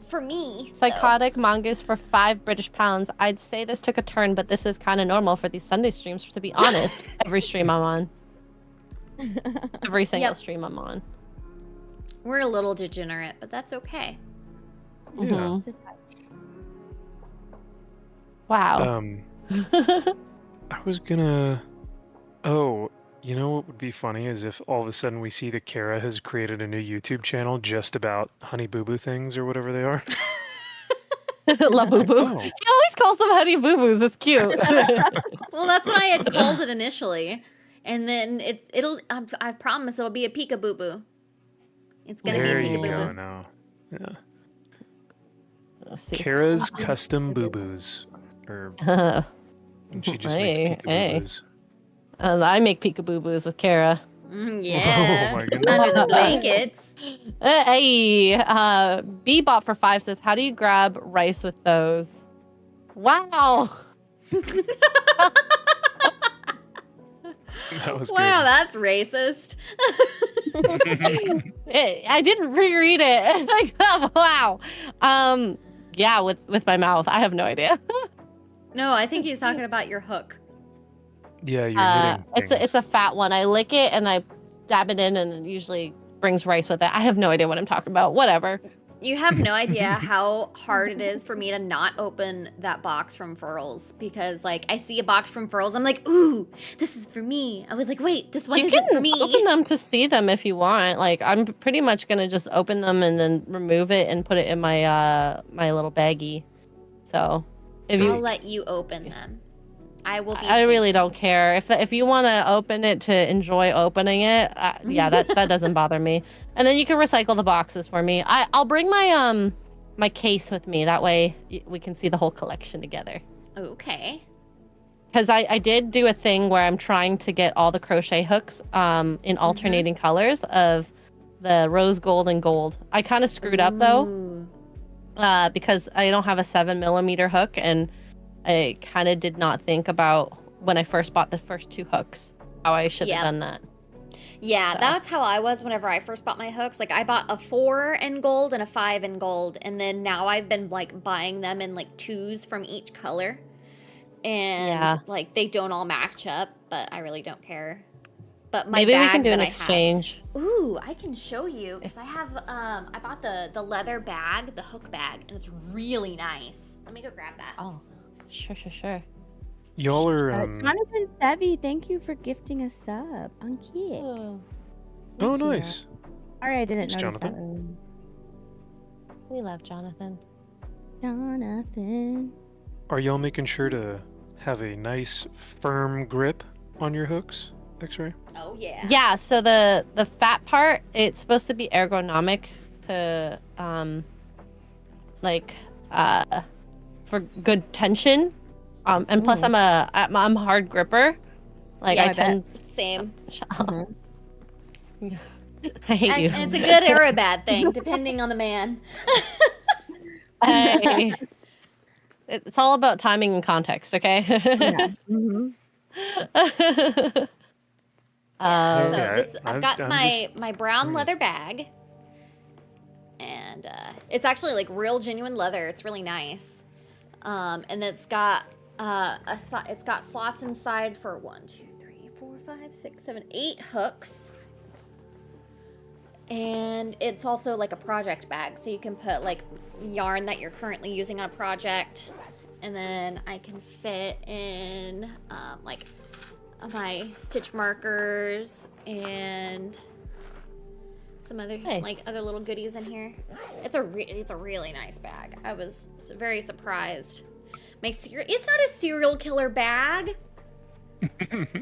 For me. Psychotic mangas for £5 British. I'd say this took a turn, but this is kind of normal for these Sunday streams, to be honest. Every stream I'm on. Every single Yep. stream I'm on. We're a little degenerate, but that's okay. Yeah. Mhm. Wow. I was gonna. Oh, you know what would be funny is if all of a sudden we see that Kara has created a new YouTube channel just about Honey Boo Boo things or whatever they are. Labubu. Oh. He always calls them honey boo boos. It's cute. Well, that's what I had called it initially. And then I promise it'll be a peekaboo boo. It's gonna There be a you peekaboo go boo. now. Yeah. Let's see. Kara's custom boo boos. Or and she just Hey, makes hey. peekaboo boos. I make peekaboo boos with Kara. Yeah. Oh my goodness. Under the blankets. Hey, Bebop for 5 says, how do you grab rice with those? Wow. That was Wow, that's racist. I didn't reread it. Like, wow. Yeah, with my mouth. I have no idea. No, I think he's talking about your hook. good. Yeah, you're knitting It's a fat one. I lick it and I dab it in, and it usually brings rice with it. I have no idea what I'm talking about. Whatever. You have no idea how hard it is for me to not open that box from Furls, because like I see a box from Furls, I'm like, ooh, this is for me. I was like, wait, this one You isn't can for me. open them to see them if you want. Like, I'm pretty much gonna just open them and then remove it and put it in my my little baggie. So if I'll you, let you open them. I will be. I really don't care if you want to open it to enjoy opening it. Yeah, that doesn't bother me. And then you can recycle the boxes for me. I'll bring my my case with me. That way we can see the whole collection together. Okay. Because I did do a thing where I'm trying to get all the crochet hooks in alternating colors of the rose gold and gold. I kind of screwed up though, Ooh. because I don't have a 7mm hook, and I kind of did not think about when I first bought the first 2 hooks how I should have Yep. done that. Yeah, So. that's how I was whenever I first bought my hooks. Like I bought a 4 in gold and a 5 in gold, and then now I've been like buying them in like 2s from each color. And Yeah. like they don't all match up, but I really don't care. But my Maybe we bag can do that an I exchange. have, ooh, I can show you because I have I bought the leather bag, the hook bag, and it's really nice. Let me go grab that. Oh, sure. Y'all are Jonathan Sevi, thank you for gifting a sub on Kick. Oh, oh Thank you. nice. All right, I didn't Thanks, notice that. Jonathan. we love Jonathan. Jonathan. Are y'all making sure to have a nice firm grip on your hooks, X-Ray? Oh yeah. Yeah, so the fat part, it's supposed to be ergonomic to for good tension. And plus I'm a hard gripper. Like Yeah, I I tend Same. I hate you. And it's a good or a bad thing, depending on the man. Hey. It's all about timing and context, okay? Yeah. So Okay, I've got my brown leather bag, and it's actually like real genuine leather. It's really nice, and it's got it's got slots inside for 1, 2, 3, 4, 5, 6, 7, 8 hooks, and it's also like a project bag, so you can put like yarn that you're currently using on a project, and then I can fit in like my stitch markers and some other like other little goodies in here. It's a really nice bag. I was very surprised. It's not a serial killer bag.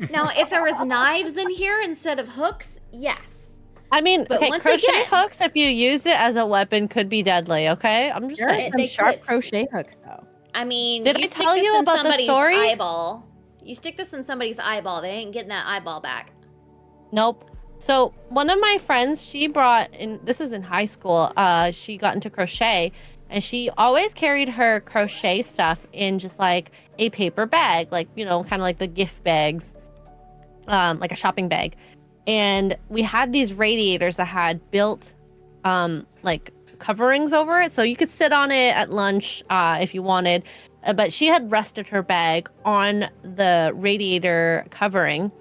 Now, if there was knives in here instead of hooks, yes. I mean, But okay, once crochet again- hooks, if you used it as a weapon, could be deadly, okay? I'm just There saying. are some They sharp could. crochet hooks, though. I mean, Did I you stick tell this you in about the somebody's story? eyeball. You stick this in somebody's eyeball, they ain't getting that eyeball back. Nope. So one of my friends, she brought in, this is in high school, she got into crochet, and she always carried her crochet stuff in just like a paper bag, like, you know, kind of like the gift bags, like a shopping bag. And we had these radiators that had built like coverings over it, so you could sit on it at lunch if you wanted. But she had rested her bag on the radiator covering.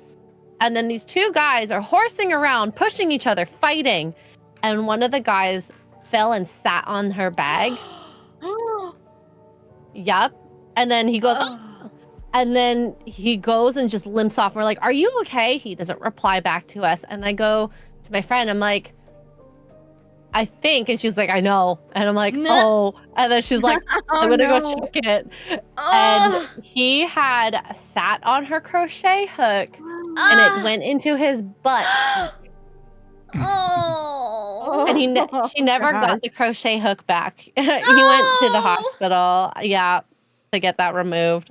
And then these two guys are horsing around, pushing each other, fighting. And one of the guys fell and sat on her bag. Yep. And then he goes, and then he goes and just limps off. We're like, are you okay? He doesn't reply back to us. And I go to my friend, I'm like, I think. And she's like, I know. And I'm like, oh. And then she's like, I'm going to go check it. And he had sat on her crochet hook and it went into his butt. And she never got the crochet hook back. He went to the hospital, to get that removed.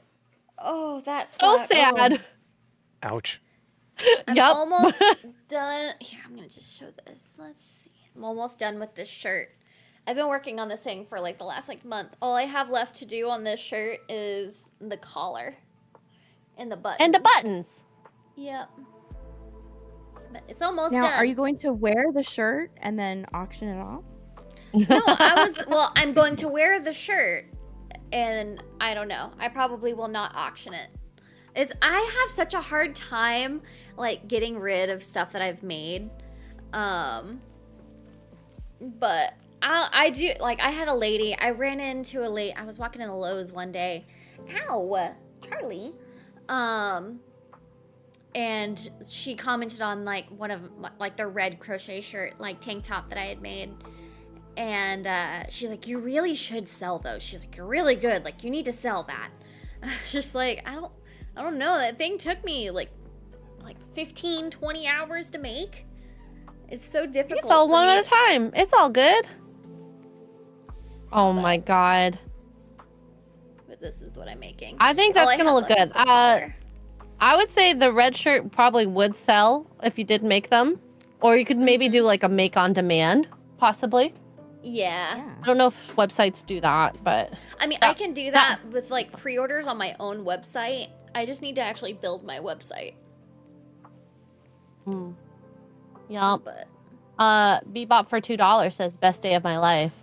Oh, that's so sad. Ouch. I'm almost done. Here, I'm gonna just show this. Let's see. I'm almost done with this shirt. I've been working on this thing for like the last month. All I have left to do on this shirt is the collar and the buttons. And the buttons. Yep. But it's almost now, done. Are you going to wear the shirt and then auction it off? No, I'm going to wear the shirt, and I don't know. I probably will not auction it. I have such a hard time like getting rid of stuff that I've made. But I do, like, I had a lady, I ran into a lady, I was walking in a Lowe's one day. Ow, Charlie. And she commented on like one of like the red crochet shirt, like tank top that I had made. And she's like, you really should sell those. She's like, you're really good. Like, you need to sell that. Just like, I don't know. That thing took me like 15, 20 hours to make. It's so difficult. It's all one at a time. It's all good. Oh my god. But this is what I'm making. I think that's gonna look good. I would say the red shirt probably would sell if you did make them. Or you could maybe do like a make on demand, possibly. Yeah. I don't know if websites do that, but I mean, I can do that with like pre-orders on my own website. I just need to actually build my website. Yeah. But Bebop for $2 says best day of my life.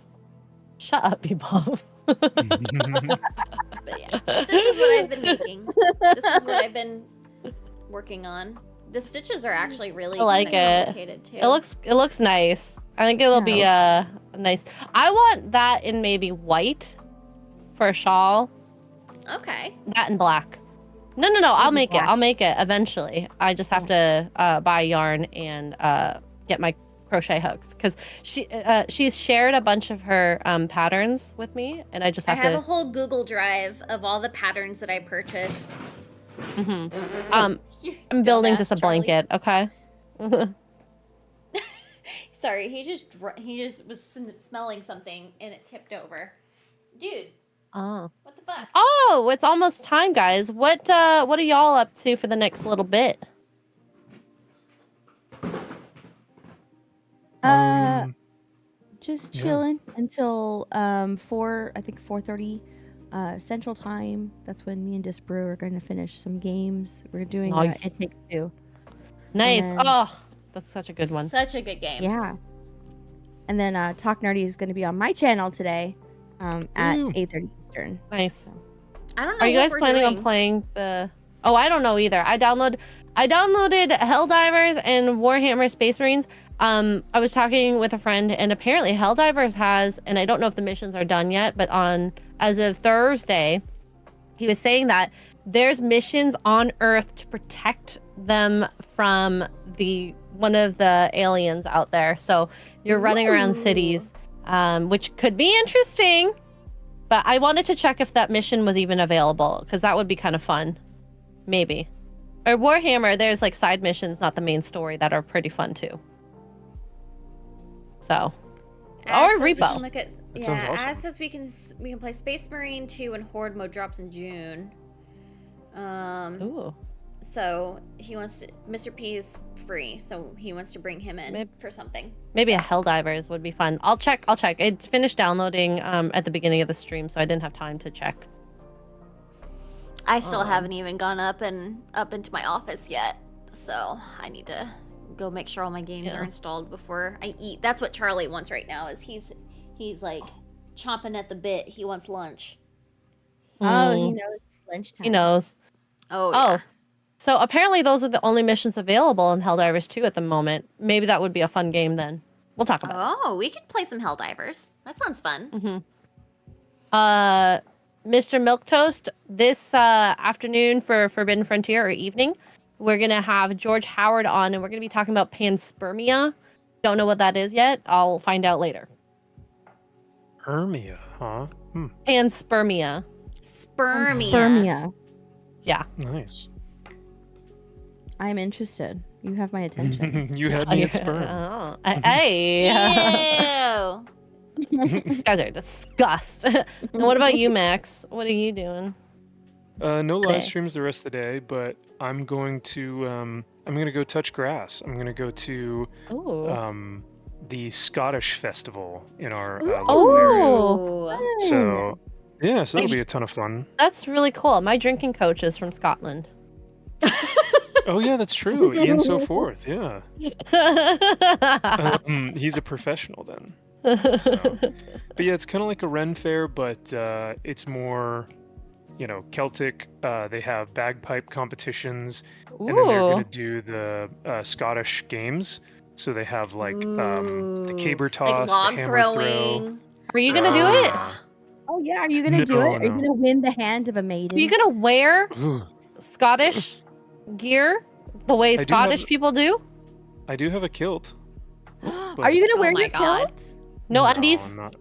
Shut up, Bebop. But yeah, this is what I've been making. This is what I've been working on. The stitches are actually really complicated too. It looks nice. I think it'll be nice. I want that in maybe white for a shawl. Okay. That in black. No. I'll make it. I'll make it eventually. I just have to buy yarn and get my crochet hooks because she's shared a bunch of her patterns with me, and I just have to. I have a whole Google Drive of all the patterns that I purchased. I'm building just a blanket. Okay. Sorry, he just was smelling something and it tipped over. Dude. Oh. What the fuck? Oh, it's almost time, guys. What are y'all up to for the next little bit? Just yeah. chilling until 4:30 Central Time. That's when me and Disbrew are going to finish some games. We're doing Nice. It Takes Two. Nice. then- Oh, that's such a good one. Such a good game. Yeah. And then Talk Nerdy is going to be on my channel today at Ooh. 8:30 Eastern. Nice. I don't know Are you what guys we're planning doing. on playing the? Oh, I don't know either. I downloaded Helldivers and Warhammer Space Marines. I was talking with a friend, and apparently Helldivers has, and I don't know if the missions are done yet, but as of Thursday, he was saying that there's missions on Earth to protect them from one of the aliens out there. So you're running around Ooh. cities, which could be interesting. But I wanted to check if that mission was even available, because that would be kind of fun. Maybe. Or Warhammer, there's like side missions, not the main story, that are pretty fun too. So. As Or says we Repo. can look at, That sounds awesome. As says we can play Space Marine 2 and Horde mode drops in June. Ooh. So he wants to. Mr. P is free, so he wants to bring him in for something. Maybe a Helldivers would be fun. I'll check. It's finished downloading at the beginning of the stream, so I didn't have time to check. I still haven't even gone up into my office yet, so I need to go make sure all my games are installed before I eat. That's what Charlie wants right now. Is he's like chomping at the bit. He wants lunch. Oh, he knows lunchtime. He knows. Oh, yeah. So apparently those are the only missions available in Helldivers 2 at the moment. Maybe that would be a fun game then. We'll talk about it. Oh, we could play some Helldivers. That sounds fun. Mr. Milktoast, this afternoon for Forbidden Frontier, or evening, we're going to have George Howard on, and we're going to be talking about panspermia. Don't know what that is yet. I'll find out later. Hermia, huh? Panspermia. Spermia. Yeah. Nice. I'm interested. You have my attention. You had me at sperm. Oh. Hey. Ew. You guys are disgusting. And what about you, Max? What are you doing? No today? live streams the rest of the day, but I'm going to go touch grass. I'm gonna go to Ooh. the Scottish festival in our local area. Oh, So yeah, so that'll be a ton of fun. that's really cool. My drinking coach is from Scotland. Oh yeah, that's true. Ian so forth. Yeah, he's a professional then. So. But yeah, it's kind of like a Ren fair, but it's more, Celtic. They have bagpipe competitions, and then they're gonna do the Scottish games. So they have like the caber toss, like log the hammer throwing. Are you gonna do it? Oh yeah, are you gonna do it? Are you No. gonna win the hand of a maiden? Are you gonna wear Ooh, Scottish gear the way I do Scottish have- people do? I do have a kilt. Are you gonna Oh wear my your God. kilt? No undies? Not,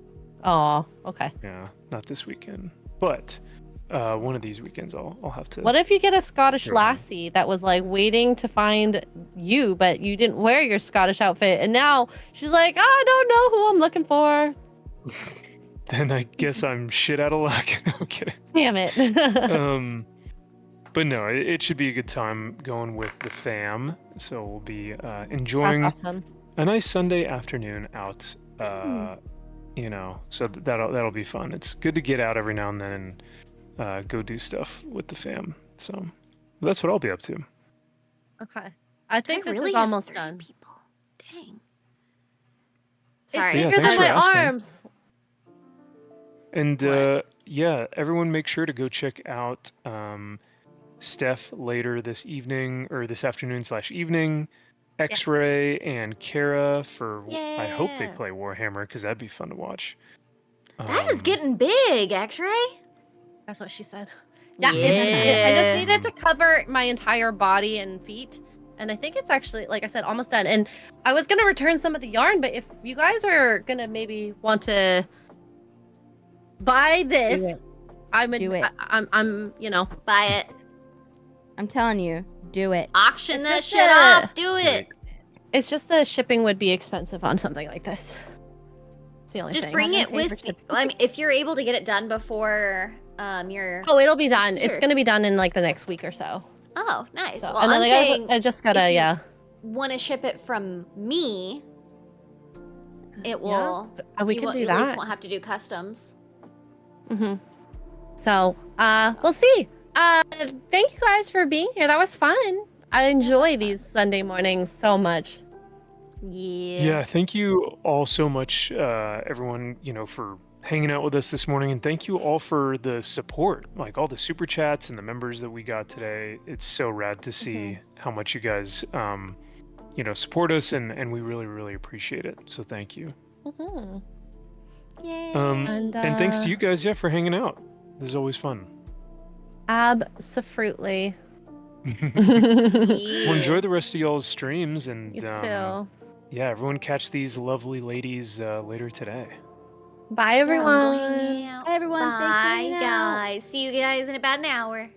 Oh, okay. yeah, not this weekend. But one of these weekends, I'll have to. What if you get a Scottish Sure. lassie that was like waiting to find you, but you didn't wear your Scottish outfit, and now she's like, I don't know who I'm looking for. Then I guess I'm shit out of luck. No kidding. Damn it. But no, it should be a good time going with the fam. So we'll be That's enjoying awesome. a nice Sunday afternoon out. So that'll be fun. It's good to get out every now and then and go do stuff with the fam. So that's what I'll be up to. Okay. I think this really is have almost 30 done. People. Dang. It's Sorry. Yeah, bigger thanks than for my asking. arms. And What? yeah, everyone make sure to go check out Steph later this evening or this afternoon/evening. X-Ray and Kara for I hope they Yeah. play Warhammer because that'd be fun to watch. That is getting big, X-Ray. That's what she said. Yeah, I just needed to cover my entire body and feet. And I think it's actually, like I said, almost done. And I was going to return some of the yarn, but if you guys are going to maybe want to buy this, I'm Buy it. I'm telling you, do it. Auction It's that just shit a- off. Do it. It's just the shipping would be expensive on something like this. It's the only Just thing. bring it pay for with. shipping. I mean, if you're able to get it done before your. Oh, it'll be done. It's Sure. going to be done in like the next week or so. Oh, nice. So- Well, and then I'm saying I just gotta, if you- yeah. want to ship it from me, it will. Yeah, we can do At least that. won't have to do customs. So, we'll see. Thank you guys for being here. That was fun. I enjoy these Sunday mornings so much. Yeah, thank you all so much, everyone, for hanging out with us this morning. And thank you all for the support, like all the super chats and the members that we got today. It's so rad to see how much you guys, support us, and we really, really appreciate it. So thank you. Yay. And thanks to you guys, for hanging out. This is always fun. Abso-fruitly. Well, enjoy the rest of y'all's streams, and You too. yeah, everyone catch these lovely ladies later today. Bye, everyone. Bye, Hi, everyone. Thanks for hanging out. guys. See you guys in about an hour.